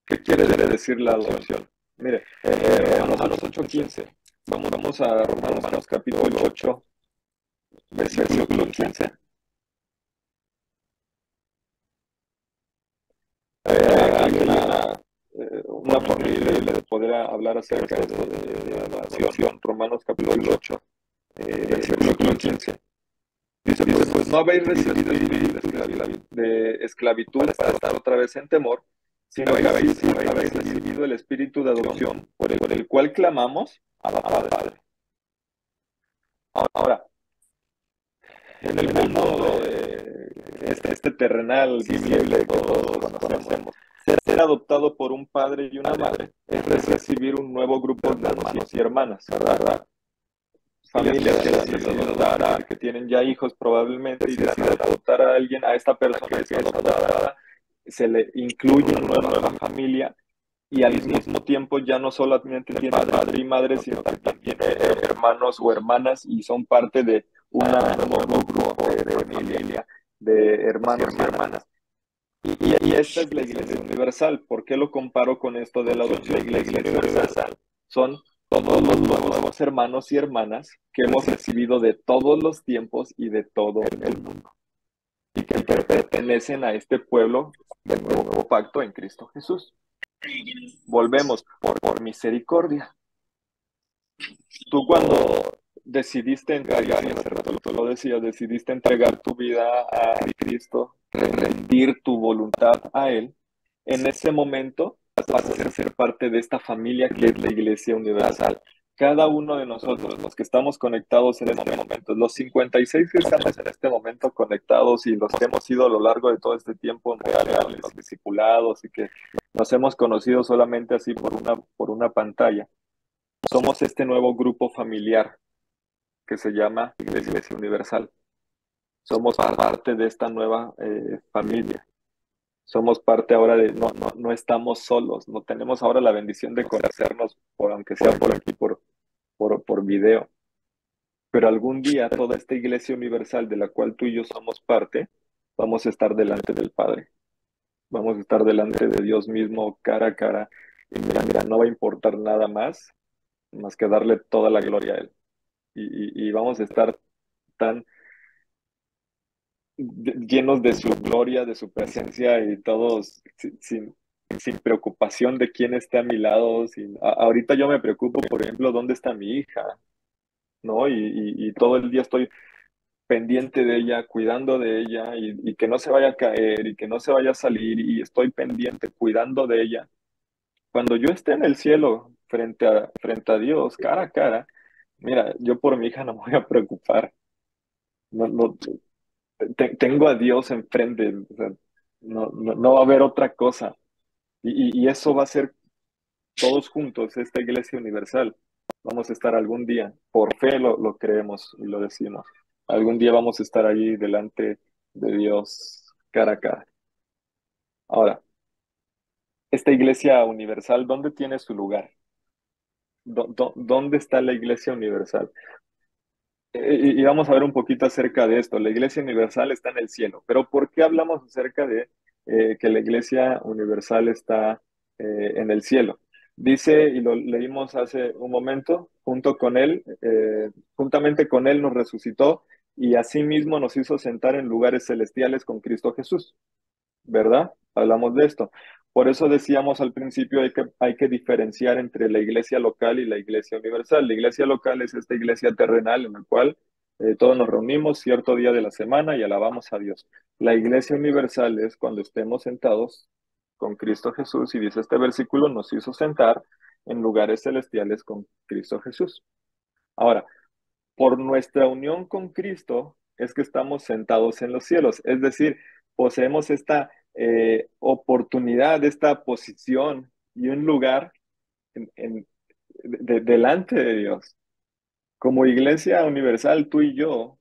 Speaker 4: ¿Qué quiere decir la adopción? Mire, Romanos 8:15. Vamos a Romanos capítulo 8, versículo 15. Hay una forma de poder hablar acerca de esto de la adopción. Romanos capítulo 8, versículo 15. Dice, pues no habéis recibido de esclavitud para estar otra vez en temor, sino que habéis recibido el espíritu de adopción, por el cual clamamos a la Padre. Ahora, en el mundo este terrenal visible que todos conocemos, ser adoptado por un padre y una madre es recibir un nuevo grupo de hermanos y hermanas, ¿verdad? Familias que deciden adoptar, que tienen ya hijos probablemente, y deciden adoptar a alguien, a esta persona que es adoptada, se le incluye una nueva familia, y al mismo tiempo ya no solamente tiene padre y madre, sino que también hermanos o hermanas, y son parte de un nuevo grupo de familia, de hermanos y hermanas. Y esta es la Iglesia Universal. ¿Por qué lo comparo con esto de la adopción? La Iglesia Universal son todos los nuevos hermanos y hermanas que hemos recibido de todos los tiempos y de todo el mundo, y que pertenecen a este pueblo del nuevo pacto en Cristo Jesús. Volvemos por misericordia. Tú cuando decidiste entregar, hace rato tú lo decías, decidiste entregar tu vida a Cristo, rendir tu voluntad a Él, en ese momento vas a ser parte de esta familia que es la Iglesia Universal. Cada uno de nosotros, los que estamos conectados en este momento, los 56 que estamos en este momento conectados y los que hemos ido a lo largo de todo este tiempo en real, los discipulados, y que nos hemos conocido solamente así por una pantalla, somos este nuevo grupo familiar que se llama Iglesia Universal. Somos parte de esta nueva familia.
Speaker 1: Somos parte ahora de, no estamos solos, no tenemos ahora la bendición de conocernos, aunque sea por aquí, por video. Pero algún día toda esta iglesia universal de la cual tú y yo somos parte, vamos a estar delante del Padre. Vamos a estar delante de Dios mismo cara a cara. Y mira, no va a importar nada más que darle toda la gloria a Él. Y vamos a estar tan llenos de su gloria, de su presencia y todos sin preocupación de quién está a mi lado. Ahorita yo me preocupo, por ejemplo, dónde está mi hija, ¿no? Y todo el día estoy pendiente de ella, cuidando de ella y que no se vaya a caer y que no se vaya a salir y estoy pendiente, cuidando de ella. Cuando yo esté en el cielo frente a Dios, cara a cara, mira, yo por mi hija no me voy a preocupar. No, no, tengo a Dios enfrente, o sea, no va a haber otra cosa. Y eso va a ser todos juntos, esta iglesia universal. Vamos a estar algún día, por fe lo creemos y lo decimos. Algún día vamos a estar allí delante de Dios cara a cara. Ahora, esta iglesia universal, ¿dónde tiene su lugar? ¿Dónde está la iglesia universal? Y vamos a ver un poquito acerca de esto. La Iglesia Universal está en el cielo, pero ¿por qué hablamos acerca de que la Iglesia Universal está en el cielo? Dice, y lo leímos hace un momento, juntamente con Él nos resucitó y asimismo nos hizo sentar en lugares celestiales con Cristo Jesús. ¿Verdad? Hablamos de esto. Por eso decíamos al principio hay que diferenciar entre la iglesia local y la iglesia universal. La iglesia local es esta iglesia terrenal en la cual todos nos reunimos cierto día de la semana y alabamos a Dios. La iglesia universal es cuando estemos sentados con Cristo Jesús y dice este versículo, nos hizo sentar en lugares celestiales con Cristo Jesús. Ahora, por nuestra unión con Cristo es que estamos sentados en los cielos, es decir, poseemos esta oportunidad, esta posición y un lugar delante de Dios. Como iglesia universal, tú y yo,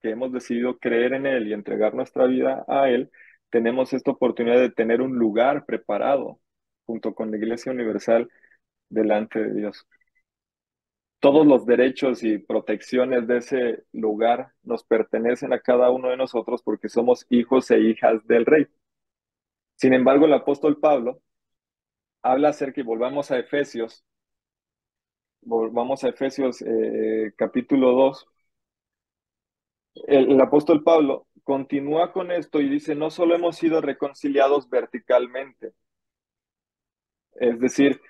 Speaker 1: que hemos decidido creer en Él y entregar nuestra vida a Él, tenemos esta oportunidad de tener un lugar preparado junto con la iglesia universal delante de Dios. Todos los derechos y protecciones de ese lugar nos pertenecen a cada uno de nosotros porque somos hijos e hijas del Rey. Sin embargo, el apóstol Pablo habla acerca, y volvamos a Efesios capítulo 2. El apóstol Pablo continúa con esto y dice, no solo hemos sido reconciliados verticalmente, es decir,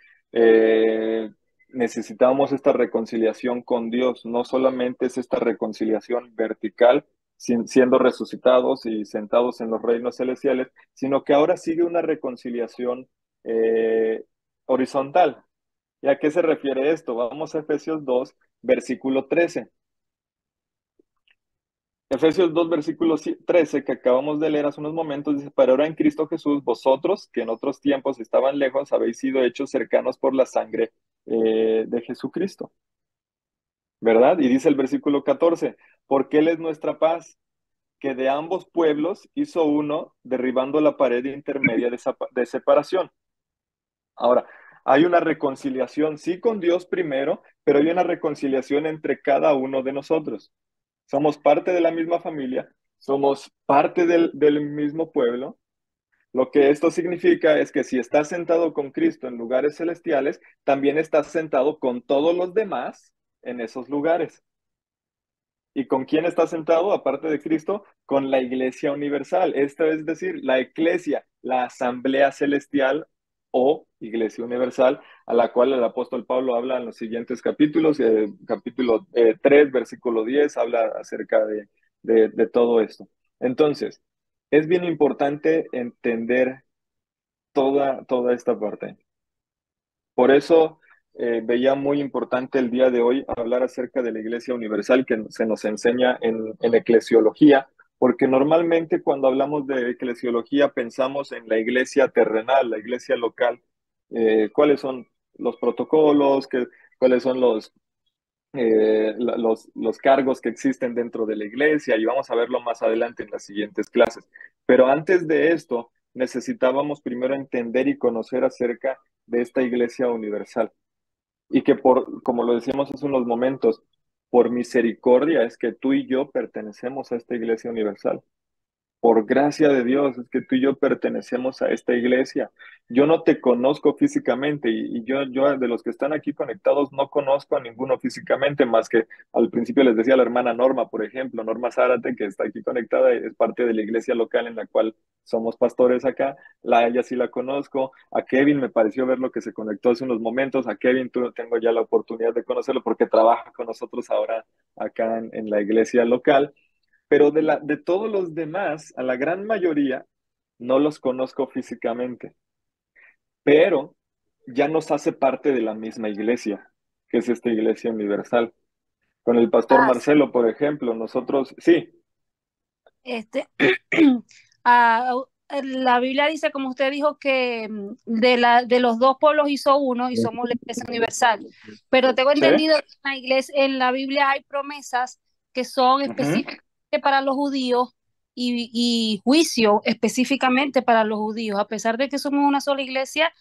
Speaker 1: necesitamos esta reconciliación con Dios. No solamente es esta reconciliación vertical, siendo resucitados y sentados en los reinos celestiales, sino que ahora sigue una reconciliación horizontal. ¿Y a qué se refiere esto? Vamos a Efesios 2, versículo 13. Efesios 2, versículo 13, que acabamos de leer hace unos momentos, dice, pero ahora en Cristo Jesús, vosotros, que en otros tiempos estaban lejos, habéis sido hechos cercanos por la sangre de Jesucristo, ¿verdad? Y dice el versículo 14, porque Él es nuestra paz, que de ambos pueblos hizo uno, derribando la pared intermedia de separación. Ahora, hay una reconciliación, sí, con Dios primero, pero hay una reconciliación entre cada uno de nosotros. Somos parte de la misma familia, somos parte del mismo pueblo. Lo que esto significa es que si estás sentado con Cristo en lugares celestiales, también estás sentado con todos los demás en esos lugares. ¿Y con quién estás sentado, aparte de Cristo? Con la Iglesia Universal. Esto es decir, la Iglesia, la Asamblea Celestial o Iglesia Universal, a la cual el apóstol Pablo habla en los siguientes capítulos. Capítulo 3, versículo 10, habla acerca de todo esto. Entonces, es bien importante entender toda esta parte. Por eso veía muy importante el día de hoy hablar acerca de la Iglesia Universal que se nos enseña en eclesiología, porque normalmente cuando hablamos de eclesiología pensamos en la iglesia terrenal, la iglesia local. ¿Cuáles son los protocolos? ¿Cuáles son los cargos que existen dentro de la iglesia? Y vamos a verlo más adelante en las siguientes clases. Pero antes de esto, necesitábamos primero entender y conocer acerca de esta iglesia universal. Y que como lo decíamos hace unos momentos, por misericordia es que tú y yo pertenecemos a esta iglesia universal. Por gracia de Dios, es que tú y yo pertenecemos a esta iglesia. Yo no te conozco físicamente y yo de los que están aquí conectados no conozco a ninguno físicamente, más que al principio les decía la hermana Norma, por ejemplo, Norma Zárate, que está aquí conectada, es parte de la iglesia local en la cual somos pastores acá. Ella sí la conozco. A Kevin me pareció ver lo que se conectó hace unos momentos. A Kevin tengo ya la oportunidad de conocerlo porque trabaja con nosotros ahora acá en la iglesia local. Pero de todos los demás, a la gran mayoría, no los conozco físicamente, pero ya nos hace parte de la misma iglesia, que es esta iglesia universal. Con el pastor
Speaker 2: Ah, sí.
Speaker 1: Marcelo, por ejemplo, nosotros, sí,
Speaker 2: Este, ah, la Biblia dice, como usted dijo, que de los dos pueblos hizo uno y somos la iglesia universal. Pero tengo
Speaker 1: sí,
Speaker 2: entendido que en la iglesia, en la Biblia hay promesas que son
Speaker 1: ujú,
Speaker 2: específicamente para los judíos y juicio específicamente para los judíos. A pesar de que somos una sola iglesia,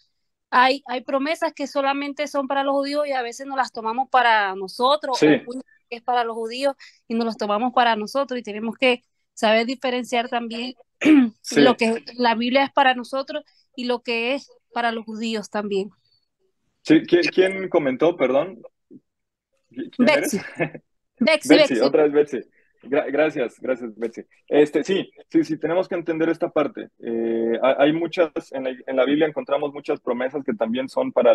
Speaker 2: hay promesas que solamente son para los judíos y a veces nos las tomamos para nosotros,
Speaker 1: sí,
Speaker 2: o juicio que es para los judíos y nos los tomamos para nosotros, y tenemos que saber diferenciar también lo
Speaker 1: sí,
Speaker 2: que la Biblia es para nosotros y lo que es para los judíos también.
Speaker 1: sí. ¿Quién comentó, perdón? ¿Quién eres?
Speaker 2: Betsy, Betsy,
Speaker 1: Betsy,
Speaker 2: Betsy.
Speaker 1: otra vez Betsy. Gracias, Betsy. Sí, tenemos que entender esta parte. Hay muchas, en la Biblia encontramos muchas promesas que también son para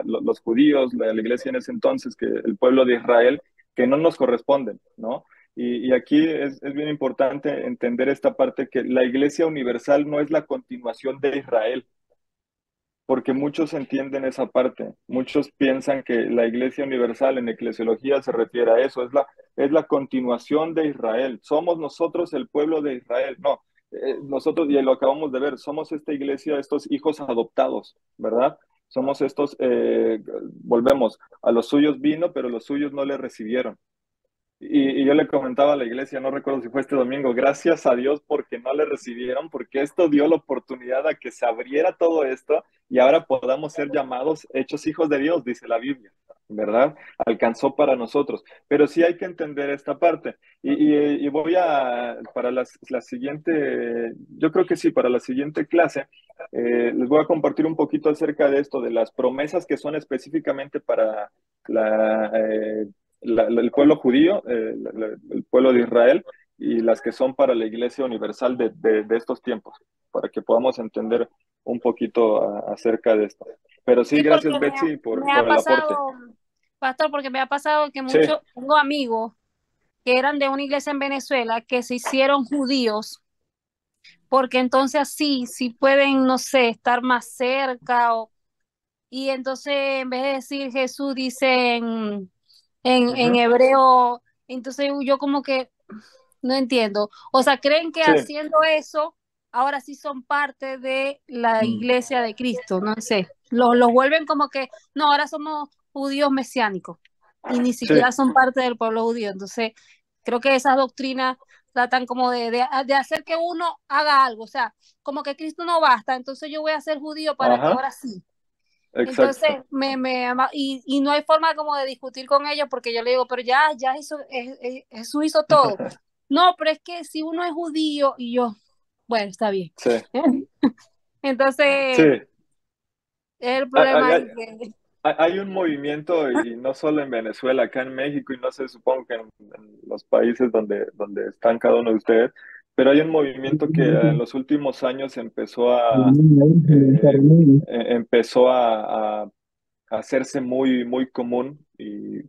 Speaker 1: los judíos, la iglesia en ese entonces, que el pueblo de Israel, que no nos corresponden, ¿no? Y aquí es bien importante entender esta parte, que la iglesia universal no es la continuación de Israel, porque muchos entienden esa parte. Muchos piensan que la Iglesia Universal en eclesiología se refiere a eso, es la continuación de Israel. Somos nosotros el pueblo de Israel. No, nosotros, y lo acabamos de ver, somos esta iglesia, estos hijos adoptados, ¿verdad? Somos estos, volvemos, a los suyos vino, pero los suyos no le recibieron. Y yo le comentaba a la iglesia, no recuerdo si fue este domingo, gracias a Dios porque no le recibieron, porque esto dio la oportunidad a que se abriera todo esto y ahora podamos ser llamados, hechos hijos de Dios, dice la Biblia, ¿verdad? Alcanzó para nosotros. Pero sí hay que entender esta parte. Y voy para la siguiente, yo creo que sí, para la siguiente clase, les voy a compartir un poquito acerca de esto, de las promesas que son específicamente para la... el pueblo judío, el pueblo de Israel, y las que son para la Iglesia Universal de estos tiempos, para que podamos entender un poquito acerca de esto. Pero sí,
Speaker 2: Sí,
Speaker 1: gracias
Speaker 2: porque
Speaker 1: Betsy
Speaker 2: me ha
Speaker 1: por el aporte.
Speaker 2: pasado, pastor, porque me ha pasado que
Speaker 1: Sí,
Speaker 2: muchos, tengo amigos que eran de una iglesia en Venezuela que se hicieron judíos, porque entonces así sí pueden, no sé, estar más cerca, y entonces en vez de decir Jesús dice en
Speaker 1: ujú,
Speaker 2: hebreo, entonces yo como que no entiendo. O sea, creen que
Speaker 1: sí,
Speaker 2: haciendo eso ahora sí son parte de la iglesia de Cristo, no sé. Los vuelven como que, no, ahora somos judíos mesiánicos y ni
Speaker 1: sí,
Speaker 2: siquiera son parte del pueblo judío. Entonces, creo que esas doctrinas tratan como de hacer que uno haga algo. O sea, como que Cristo no basta, entonces yo voy a ser judío para que
Speaker 1: ajá,
Speaker 2: ahora sí. Entonces,
Speaker 1: exacto,
Speaker 2: y no hay forma como de discutir con ellos porque yo le digo, pero ya eso, Jesús hizo todo. No, pero es que si uno es judío y yo, bueno, está bien.
Speaker 1: sí, sí.
Speaker 2: Entonces, es el
Speaker 1: Hay,
Speaker 2: problema
Speaker 1: hay-
Speaker 2: ahí que,
Speaker 1: hay un movimiento, y no solo en Venezuela, acá en México, y no sé, supongo que en los países donde están cada uno de ustedes, pero hay un movimiento que en los últimos años eh, empezó a hacerse muy, muy común, y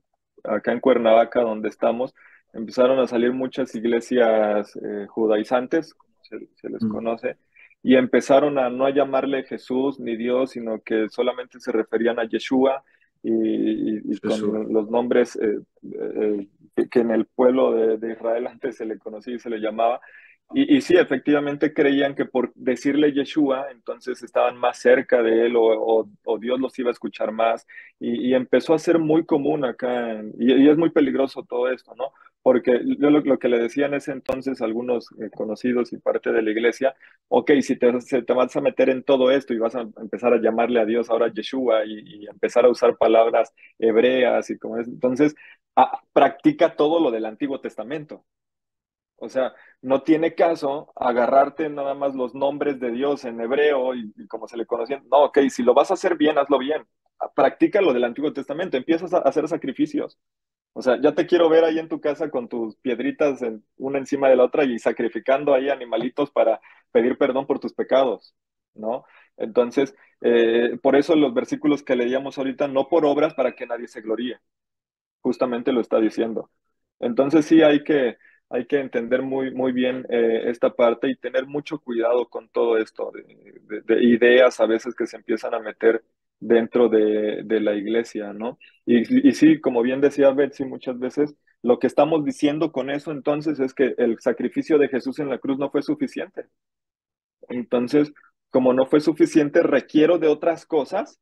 Speaker 1: acá en Cuernavaca, donde estamos, empezaron a salir muchas iglesias judaizantes, como se les conoce, y empezaron a no llamarle Jesús ni Dios, sino que solamente se referían a Yeshua, y
Speaker 3: Jesús.
Speaker 1: con los nombres que en el pueblo de Israel antes se le conocía y se le llamaba. Y sí, efectivamente creían que por decirle Yeshua, entonces estaban más cerca de él o Dios los iba a escuchar más. Y empezó a ser muy común acá, y es muy peligroso todo esto, ¿no? Porque yo lo que le decía en ese entonces a algunos conocidos y parte de la iglesia, ok, si te vas a meter en todo esto y vas a empezar a llamarle a Dios ahora Yeshua y empezar a usar palabras hebreas y como es, entonces practica todo lo del Antiguo Testamento. O sea, no tiene caso agarrarte nada más los nombres de Dios en hebreo y como se le conocían. No, ok, si lo vas a hacer bien, hazlo bien. Practica lo del Antiguo Testamento, empiezas a hacer sacrificios. O sea, ya te quiero ver ahí en tu casa con tus piedritas una encima de la otra y sacrificando ahí animalitos para pedir perdón por tus pecados, ¿no? Entonces, por eso los versículos que leíamos ahorita, no por obras para que nadie se gloríe, justamente lo está diciendo. Entonces sí hay que entender muy, muy bien esta parte y tener mucho cuidado con todo esto de ideas a veces que se empiezan a meter dentro de la iglesia, ¿no? Y sí, como bien decía Betsy muchas veces, lo que estamos diciendo con eso entonces es que el sacrificio de Jesús en la cruz no fue suficiente. Entonces, como no fue suficiente, requiero de otras cosas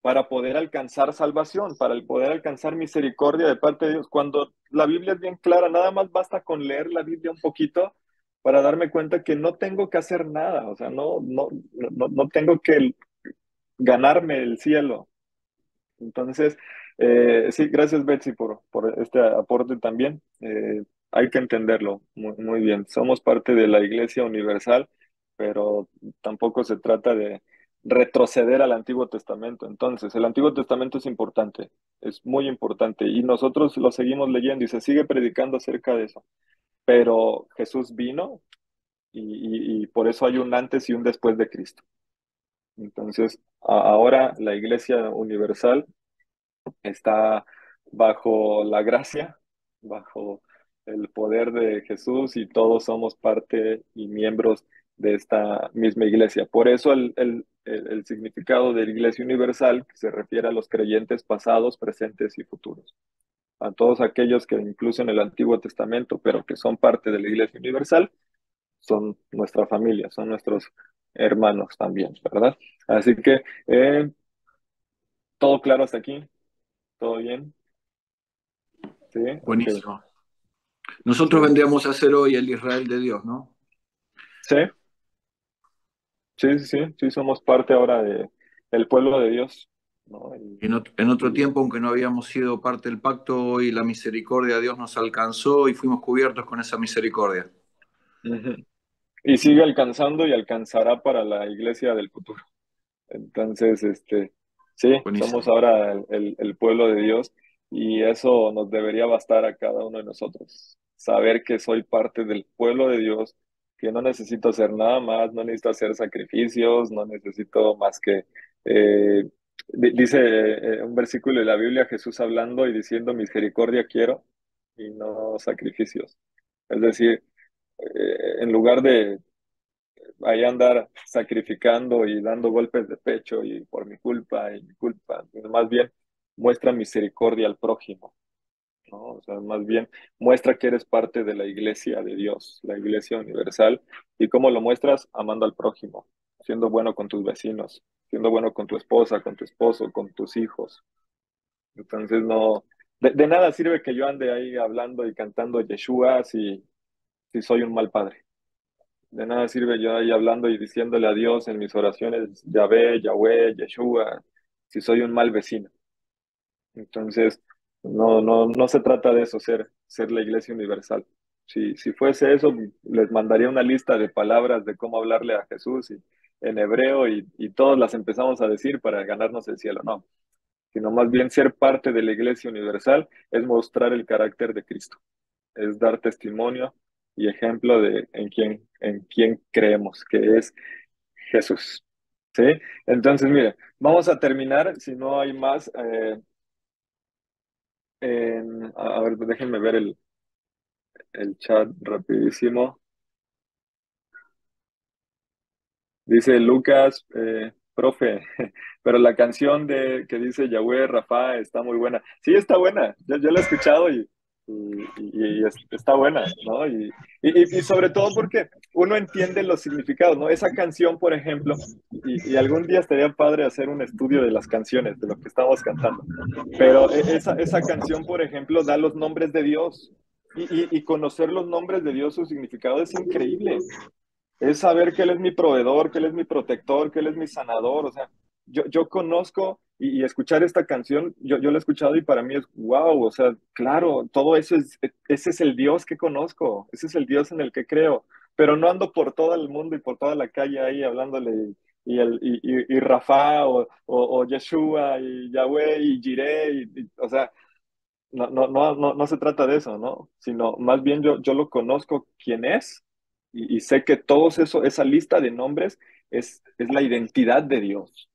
Speaker 1: para poder alcanzar salvación, para el poder alcanzar misericordia de parte de Dios. Cuando la Biblia es bien clara, nada más basta con leer la Biblia un poquito para darme cuenta que no tengo que hacer nada, o sea, no tengo que ganarme el cielo. Entonces, sí, gracias Betsy por este aporte también. Hay que entenderlo muy, muy bien. Somos parte de la Iglesia Universal, pero tampoco se trata de retroceder al Antiguo Testamento. Entonces, el Antiguo Testamento es importante, es muy importante, y nosotros lo seguimos leyendo y se sigue predicando acerca de eso. Pero Jesús vino y por eso hay un antes y un después de Cristo. Entonces, ahora la Iglesia Universal está bajo la gracia, bajo el poder de Jesús y todos somos parte y miembros de esta misma iglesia. Por eso el significado de la Iglesia Universal se refiere a los creyentes pasados, presentes y futuros. A todos aquellos que incluso en el Antiguo Testamento, pero que son parte de la Iglesia Universal, son nuestra familia, son nuestros hermanos también, ¿verdad? Así que todo claro hasta aquí, todo bien. Sí, ok.
Speaker 3: Buenísimo. Nosotros
Speaker 1: Sí,
Speaker 3: vendríamos a ser hoy el Israel de Dios, ¿no?
Speaker 1: sí, sí, somos parte ahora del pueblo de Dios, ¿no?
Speaker 3: En otro
Speaker 1: Y-
Speaker 3: tiempo, aunque no habíamos sido parte del pacto, hoy la misericordia de Dios nos alcanzó y fuimos cubiertos con esa misericordia.
Speaker 1: Ujú. Y sigue alcanzando y alcanzará para la iglesia del futuro. Entonces, sí, somos
Speaker 3: Buenísimo.
Speaker 1: ahora el pueblo de Dios y eso nos debería bastar a cada uno de nosotros. Saber que soy parte del pueblo de Dios, que no necesito hacer nada más, no necesito hacer sacrificios, no necesito más que, eh, dice un versículo de la Biblia, Jesús hablando y diciendo, misericordia quiero y no sacrificios. Es decir, en lugar de ahí andar sacrificando y dando golpes de pecho y por mi culpa y mi culpa. Más bien muestra misericordia al prójimo, ¿no? O sea, más bien muestra que eres parte de la iglesia de Dios, la iglesia universal. ¿Y cómo lo muestras? Amando al prójimo, siendo bueno con tus vecinos, siendo bueno con tu esposa, con tu esposo, con tus hijos. Entonces no, de nada sirve que yo ande ahí hablando y cantando Yeshua si soy un mal padre. De nada sirve yo ahí hablando y diciéndole a Dios en mis oraciones, Yahvé, Yahweh, Yeshua, si soy un mal vecino. Entonces, no se trata de eso, ser la iglesia universal. Si fuese eso, les mandaría una lista de palabras de cómo hablarle a Jesús en hebreo y todos las empezamos a decir para ganarnos el cielo. No, sino más bien ser parte de la iglesia universal es mostrar el carácter de Cristo, es dar testimonio y ejemplo de en quién creemos, que es Jesús. ¿Sí? Entonces, mire, vamos a terminar, si no hay más, a ver, déjenme ver el chat rapidísimo. Dice Lucas, profe, pero la canción que dice Yahweh Rafa está muy buena. Sí, está buena, yo la he escuchado Está buena, ¿no? Y sobre todo porque uno entiende los significados, ¿no? Esa canción, por ejemplo, y algún día estaría padre hacer un estudio de las canciones, de lo que estamos cantando, pero esa canción, por ejemplo, da los nombres de Dios y conocer los nombres de Dios, su significado es increíble. Es saber que Él es mi proveedor, que Él es mi protector, que Él es mi sanador. O sea, yo conozco y escuchar esta canción, yo la he escuchado y para mí es wow. O sea, claro, todo eso ese es el Dios que conozco, ese es el Dios en el que creo. Pero no ando por todo el mundo y por toda la calle ahí hablándole y Rafa o Yeshua y Yahweh y Jireh. O sea, no se trata de eso, ¿no? Sino más bien yo lo conozco quién es y sé que todos eso, esa lista de nombres es la identidad de Dios.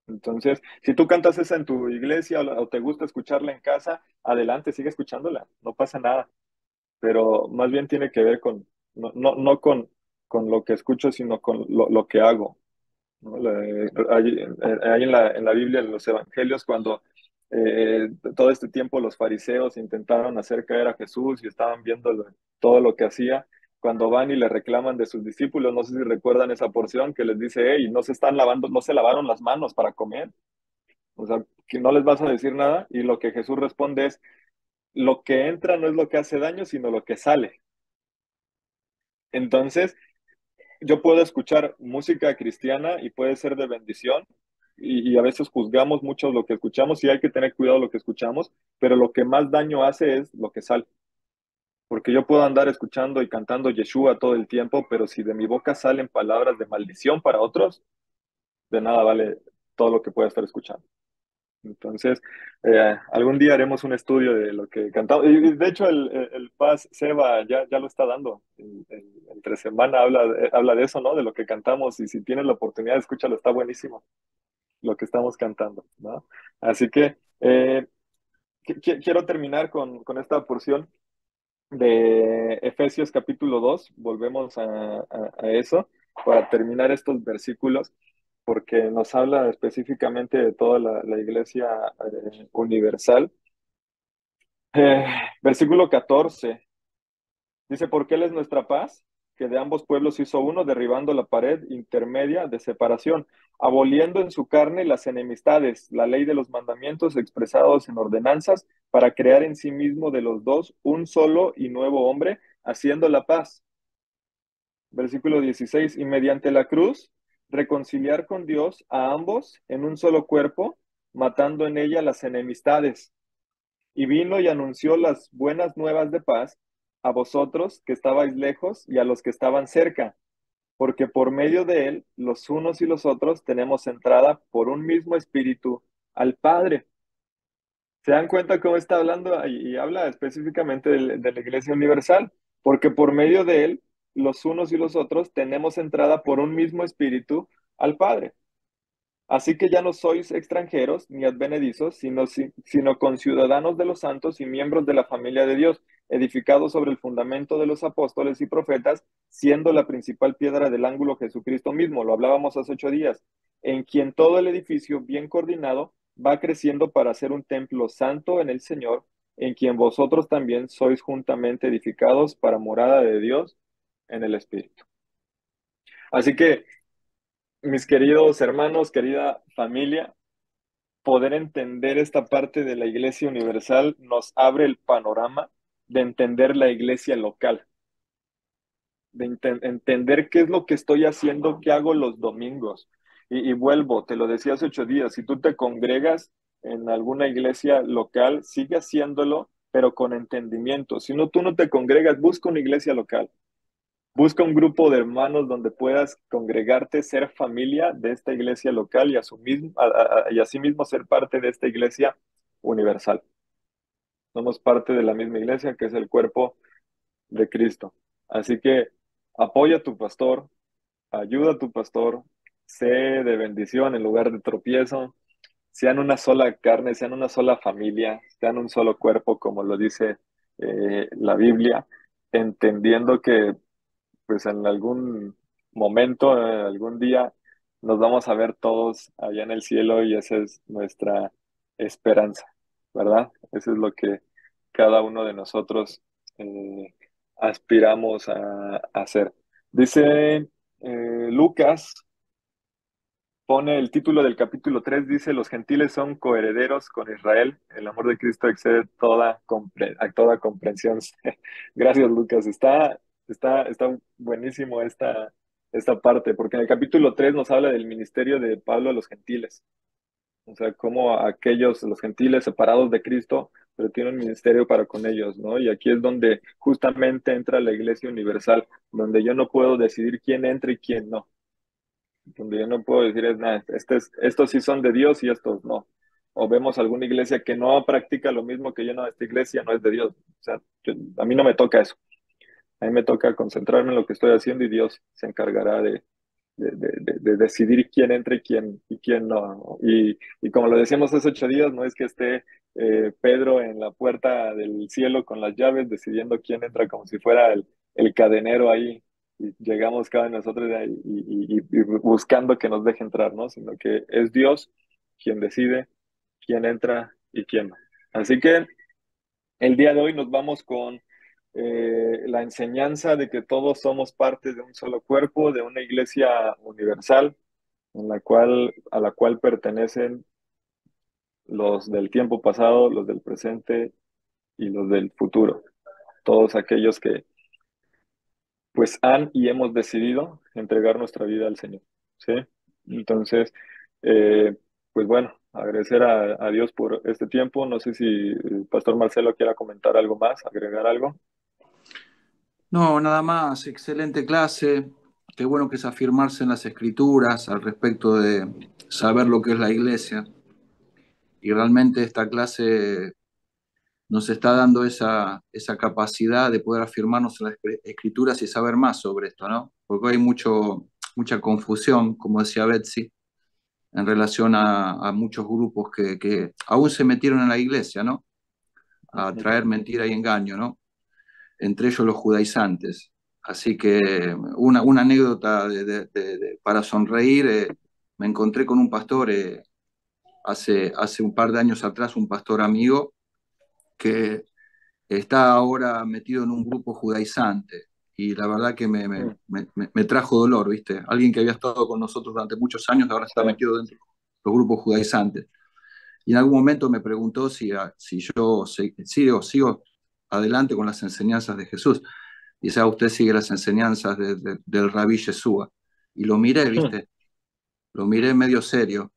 Speaker 1: Entonces, si tú cantas esa en tu iglesia o te gusta escucharla en casa, adelante, sigue escuchándola, no pasa nada. Pero más bien tiene que ver no con lo que escucho, sino con lo que hago, ¿no? Ahí en la Biblia, en los evangelios, cuando todo este tiempo los fariseos intentaron hacer caer a Jesús y estaban viendo todo lo que hacía, cuando van y le reclaman de sus discípulos, no sé si recuerdan esa porción que les dice, hey, no se están lavando, no se lavaron las manos para comer, o sea, que no les vas a decir nada, y lo que Jesús responde es, lo que entra no es lo que hace daño, sino lo que sale. Entonces, yo puedo escuchar música cristiana y puede ser de bendición y a veces juzgamos mucho lo que escuchamos y hay que tener cuidado lo que escuchamos, pero lo que más daño hace es lo que sale. Porque yo puedo andar escuchando y cantando Yeshua todo el tiempo, pero si de mi boca salen palabras de maldición para otros, de nada vale todo lo que pueda estar escuchando. Entonces, algún día haremos un estudio de lo que cantamos. Y de hecho, el Paz Seba ya lo está dando. Entre semana habla de eso, ¿no? De lo que cantamos. Y si tienes la oportunidad, escúchalo, está buenísimo lo que estamos cantando, ¿no? Así que quiero terminar con esta porción de Efesios capítulo 2. Volvemos a eso para terminar estos versículos porque nos habla específicamente de toda la iglesia universal. Eh, Versículo 14 dice, porque Él es nuestra paz, que de ambos pueblos hizo uno, derribando la pared intermedia de separación, aboliendo en su carne las enemistades, la ley de los mandamientos expresados en ordenanzas, para crear en sí mismo de los dos un solo y nuevo hombre, haciendo la paz. Versículo 16, y mediante la cruz, reconciliar con Dios a ambos en un solo cuerpo, matando en ella las enemistades. Y vino y anunció las buenas nuevas de paz a vosotros que estabais lejos y a los que estaban cerca, porque por medio de él, los unos y los otros tenemos entrada por un mismo espíritu al Padre. ¿Se dan cuenta cómo está hablando? Y habla específicamente de la Iglesia Universal, porque por medio de él, los unos y los otros tenemos entrada por un mismo espíritu al Padre. Así que ya no sois extranjeros ni advenedizos, sino conciudadanos de los santos y miembros de la familia de Dios, edificados sobre el fundamento de los apóstoles y profetas, siendo la principal piedra del ángulo Jesucristo mismo. Lo hablábamos hace 8 días, en quien todo el edificio bien coordinado va creciendo para ser un templo santo en el Señor, en quien vosotros también sois juntamente edificados para morada de Dios en el Espíritu. Así que mis queridos hermanos, querida familia, poder entender esta parte de la Iglesia Universal nos abre el panorama de entender la iglesia local, de entender qué es lo que estoy haciendo, qué hago los domingos. Y vuelvo, te lo decía hace 8 días, si tú te congregas en alguna iglesia local, sigue haciéndolo, pero con entendimiento. Si no, tú no te congregas, busca una iglesia local. Busca un grupo de hermanos donde puedas congregarte, ser familia de esta iglesia local y, y asimismo ser parte de esta iglesia universal. Somos parte de la misma iglesia que es el cuerpo de Cristo. Así que apoya a tu pastor, ayuda a tu pastor, sé de bendición en lugar de tropiezo, sean una sola carne, sean una sola familia, sean un solo cuerpo, como lo dice la Biblia, entendiendo que pues en algún momento, algún día, nos vamos a ver todos allá en el cielo y esa es nuestra esperanza, ¿verdad? Eso es lo que cada uno de nosotros eh, aspiramos a hacer. Dice Lucas, pone el título del capítulo 3 dice, los gentiles son coherederos con Israel, el amor de Cristo excede a toda comprensión. Gracias, Lucas. Está buenísimo esta parte, porque en el capítulo 3 nos habla del ministerio de Pablo a los gentiles. O sea, como aquellos, los gentiles separados de Cristo, pero tienen un ministerio para con ellos, ¿no? Y aquí es donde justamente entra la Iglesia Universal, donde yo no puedo decidir quién entra y quién no. Donde yo no puedo decir, nada, estos sí son de Dios y estos no. O vemos alguna iglesia que no practica lo mismo que yo, no, esta iglesia no es de Dios. O sea, a mí no me toca eso. A mí me toca concentrarme en lo que estoy haciendo y Dios se encargará de decidir quién entra y quién no, ¿no? Y como lo decíamos hace 8 días, no es que esté Pedro en la puerta del cielo con las llaves decidiendo quién entra como si fuera el cadenero ahí y llegamos cada uno de nosotros ahí y buscando que nos deje entrar, ¿no? Sino que es Dios quien decide quién entra y quién no. Así que el día de hoy nos vamos con la enseñanza de que todos somos parte de un solo cuerpo, de una iglesia universal, a la cual pertenecen los del tiempo pasado, los del presente y los del futuro. Todos aquellos que pues han y hemos decidido entregar nuestra vida al Señor. ¿Sí? Entonces, eh, pues bueno, agradecer a Dios por este tiempo. No sé si el Pastor Marcelo quiera comentar algo más, agregar algo.
Speaker 3: No, nada más, excelente clase. Qué bueno que es afirmarse en las escrituras al respecto de saber lo que es la iglesia. Y realmente esta clase nos está dando esa capacidad de poder afirmarnos en las escrituras y saber más sobre esto, ¿no? Porque hay mucha confusión, como decía Betsy, en relación a muchos grupos que aún se metieron en la iglesia, ¿no? A traer mentira y engaño, ¿no? Entre ellos los judaizantes. Así que una anécdota para sonreír, me encontré con un pastor hace un par de años atrás, un pastor amigo que está ahora metido en un grupo judaizante y la verdad que me trajo dolor, ¿viste? Alguien que había estado con nosotros durante muchos años ahora está
Speaker 1: Sí.
Speaker 3: metido dentro de los grupos judaizantes. Y en algún momento me preguntó si yo sigo adelante con las enseñanzas de Jesús. Y dice, usted sigue las enseñanzas del Rabí Yeshua. Y lo miré, ¿viste? Lo miré medio serio.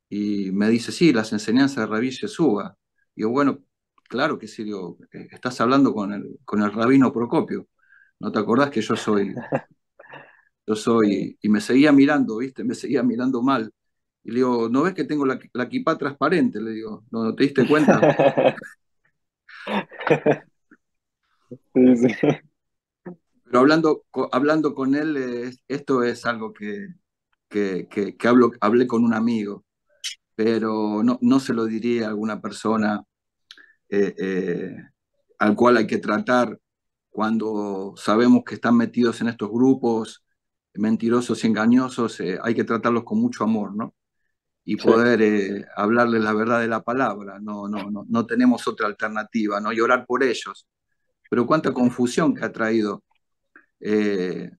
Speaker 3: Y me dice, sí, las enseñanzas del Rabí Yeshua. Y yo, bueno, claro que sí, digo, estás hablando con el rabino Procopio. ¿No te acordás que yo soy, y me seguía mirando, ¿viste? Me seguía mirando mal. Y le digo, ¿no ves que tengo la kipá transparente? Le digo, ¿no te diste cuenta?
Speaker 1: Sí, sí.
Speaker 3: Pero hablando con él, esto es algo que hablé con un amigo, pero no se lo diría a alguna persona eh, eh, al cual hay que tratar cuando sabemos que están metidos en estos grupos mentirosos y engañosos, hay que tratarlos con mucho amor, ¿no? Y
Speaker 1: Sí.
Speaker 3: poder hablarles la verdad de la palabra. No tenemos otra alternativa, ¿no? Y orar por ellos. Pero cuánta confusión que ha traído eh,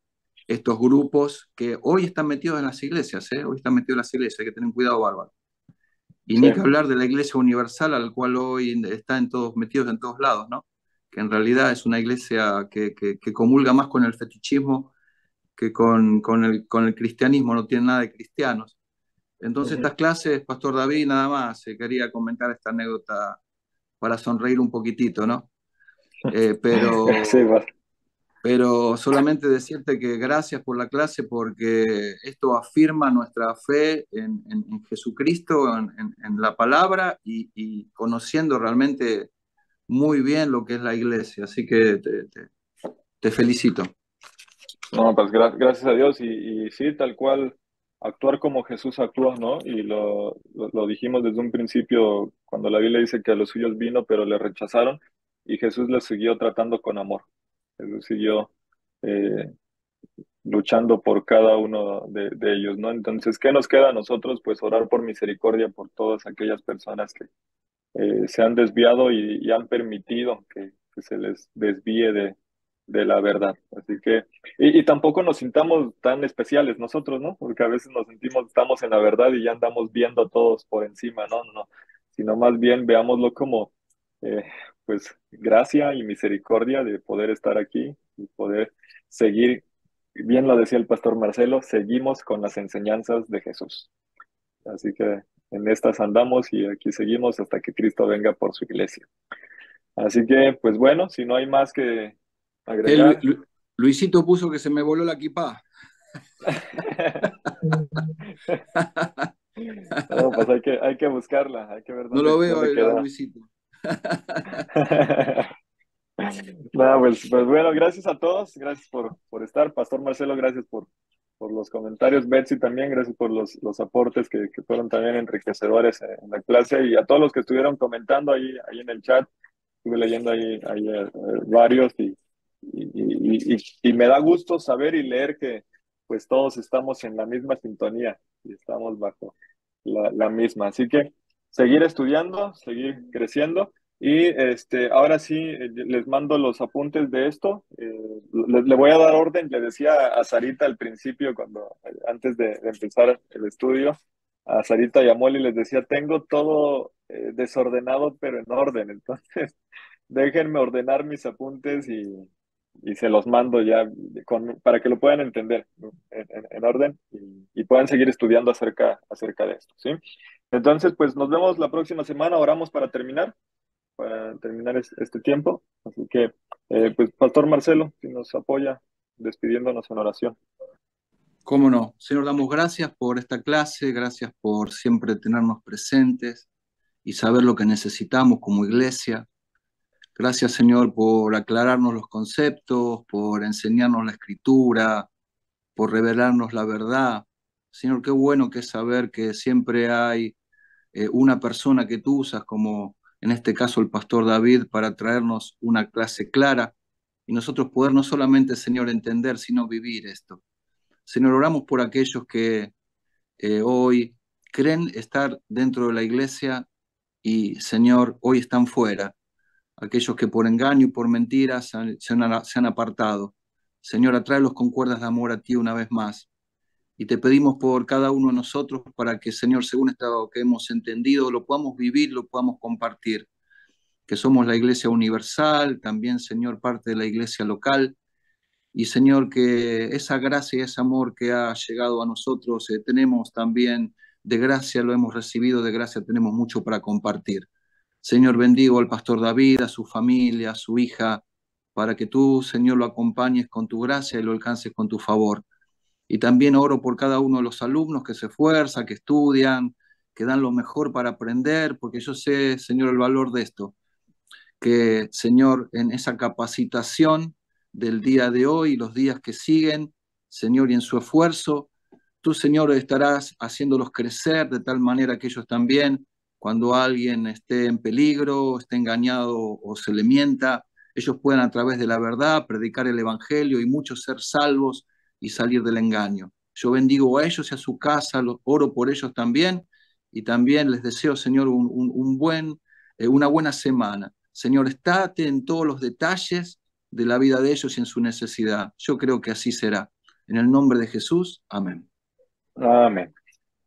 Speaker 3: estos grupos que hoy están metidos en las iglesias, ¿eh? Hoy están metidos en las iglesias, hay que tener cuidado, bárbaro. Y
Speaker 1: Sí.
Speaker 3: ni que hablar de la iglesia universal, al cual hoy está metidos en todos lados, ¿no? Que en realidad es una iglesia que comulga más con el fetichismo que con el cristianismo, no tiene nada de cristianos. Entonces,
Speaker 1: Ujú.
Speaker 3: estas clases, Pastor David, nada más, quería comentar esta anécdota para sonreír un poquitito, ¿no? Eh,
Speaker 1: Sí,
Speaker 3: pero
Speaker 1: va.
Speaker 3: Pero solamente decirte que gracias por la clase porque esto afirma nuestra fe en Jesucristo, en la palabra y conociendo realmente muy bien lo que es la iglesia. Así que te felicito.
Speaker 1: No, pues gracias a Dios y sí, tal cual, actuar como Jesús actúa, ¿no? Y lo dijimos desde un principio cuando la Biblia dice que a los suyos vino, pero le rechazaron y Jesús les siguió tratando con amor. Jesús siguió eh, luchando por cada uno de ellos, ¿no? Entonces, ¿qué nos queda a nosotros? Pues orar por misericordia por todas aquellas personas se han desviado y han permitido que se les desvíe de la verdad. Así que, y tampoco nos sintamos tan especiales nosotros, ¿no? Porque a veces nos sentimos, estamos en la verdad y ya andamos viendo a todos por encima, no, no, no, sino más bien veámoslo como, eh, pues, gracia y misericordia de poder estar aquí y poder seguir, bien lo decía el pastor Marcelo, seguimos con las enseñanzas de Jesús. Así que en estas andamos y aquí seguimos hasta que Cristo venga por su iglesia. Así que, pues bueno, si no hay más que agregar.
Speaker 3: Luisito puso que se me voló la equipa.
Speaker 1: No, pues hay que buscarla, hay que ver
Speaker 3: No lo veo
Speaker 1: dónde
Speaker 3: a
Speaker 1: queda.
Speaker 3: Luisito.
Speaker 1: No, pues bueno, gracias a todos, gracias por estar. Pastor Marcelo, gracias por los comentarios. Betsy también, gracias por los aportes que fueron también enriquecedores en la clase y a todos los que estuvieron comentando ahí en el chat. Estuve leyendo ahí varios y me da gusto saber y leer que pues todos estamos en la misma sintonía y estamos bajo la misma. Así que seguir estudiando, seguir creciendo y ahora sí les mando los apuntes de esto. Le voy a dar orden, le decía a Sarita al principio, antes de empezar el estudio, a Sarita y a Molly les decía, tengo todo desordenado pero en orden, entonces déjenme ordenar mis apuntes y se los mando ya para que lo puedan entender, ¿no? En orden y puedan seguir estudiando acerca de esto, ¿sí? Entonces, pues nos vemos la próxima semana, oramos para terminar este tiempo. Así que, pues, Pastor Marcelo, si nos apoya despidiéndonos en oración.
Speaker 3: Cómo no. Señor, damos gracias por esta clase, gracias por siempre tenernos presentes y saber lo que necesitamos como iglesia. Gracias, Señor, por aclararnos los conceptos, por enseñarnos la escritura, por revelarnos la verdad. Señor, qué bueno que es saber que siempre hay una persona que tú usas, como en este caso el pastor David, para traernos una clase clara y nosotros poder no solamente, Señor, entender, sino vivir esto. Señor, oramos por aquellos que hoy creen estar dentro de la iglesia y, Señor, hoy están fuera. Aquellos que por engaño y por mentiras se han apartado. Señor, atráelos con cuerdas de amor a ti una vez más. Y te pedimos por cada uno de nosotros para que, Señor, según esto que hemos entendido, lo podamos vivir, lo podamos compartir. Que somos la iglesia universal, también, Señor, parte de la iglesia local. Y, Señor, que esa gracia y ese amor que ha llegado a nosotros, tenemos también de gracia, lo hemos recibido, de gracia tenemos mucho para compartir. Señor, bendigo al pastor David, a su familia, a su hija, para que tú, Señor, lo acompañes con tu gracia y lo alcances con tu favor. Y también oro por cada uno de los alumnos que se esfuerzan, que estudian, que dan lo mejor para aprender, porque yo sé, Señor, el valor de esto. Que, Señor, en esa capacitación del día de hoy y los días que siguen, Señor, y en su esfuerzo, tú, Señor, estarás haciéndolos crecer de tal manera que ellos también, cuando alguien esté en peligro, esté engañado o se le mienta, ellos puedan a través de la verdad predicar el evangelio y muchos ser salvos y salir del engaño. Yo bendigo a ellos y a su casa, oro por ellos también y también les deseo, Señor, una buena semana. Señor, estate en todos los detalles de la vida de ellos y en su necesidad. Yo creo que así será. En el nombre de Jesús, amén.
Speaker 1: Amén.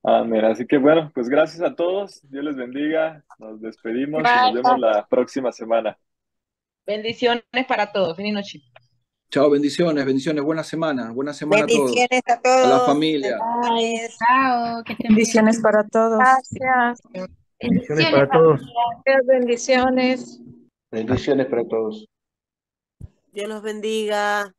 Speaker 1: Amén. Así que bueno, pues gracias a todos. Dios les bendiga. Nos despedimos y nos vemos la próxima semana.
Speaker 5: Bendiciones para todos. Feliz noche.
Speaker 3: Chao, bendiciones, buena semana
Speaker 6: Bendiciones
Speaker 3: a todos.
Speaker 6: A todos.
Speaker 3: A la familia.
Speaker 7: Chao, que estén bien.
Speaker 2: Bendiciones para todos.
Speaker 6: Gracias.
Speaker 7: Bendiciones
Speaker 8: para todos.
Speaker 6: Bendiciones.
Speaker 8: Bendiciones para todos.
Speaker 6: Dios los bendiga.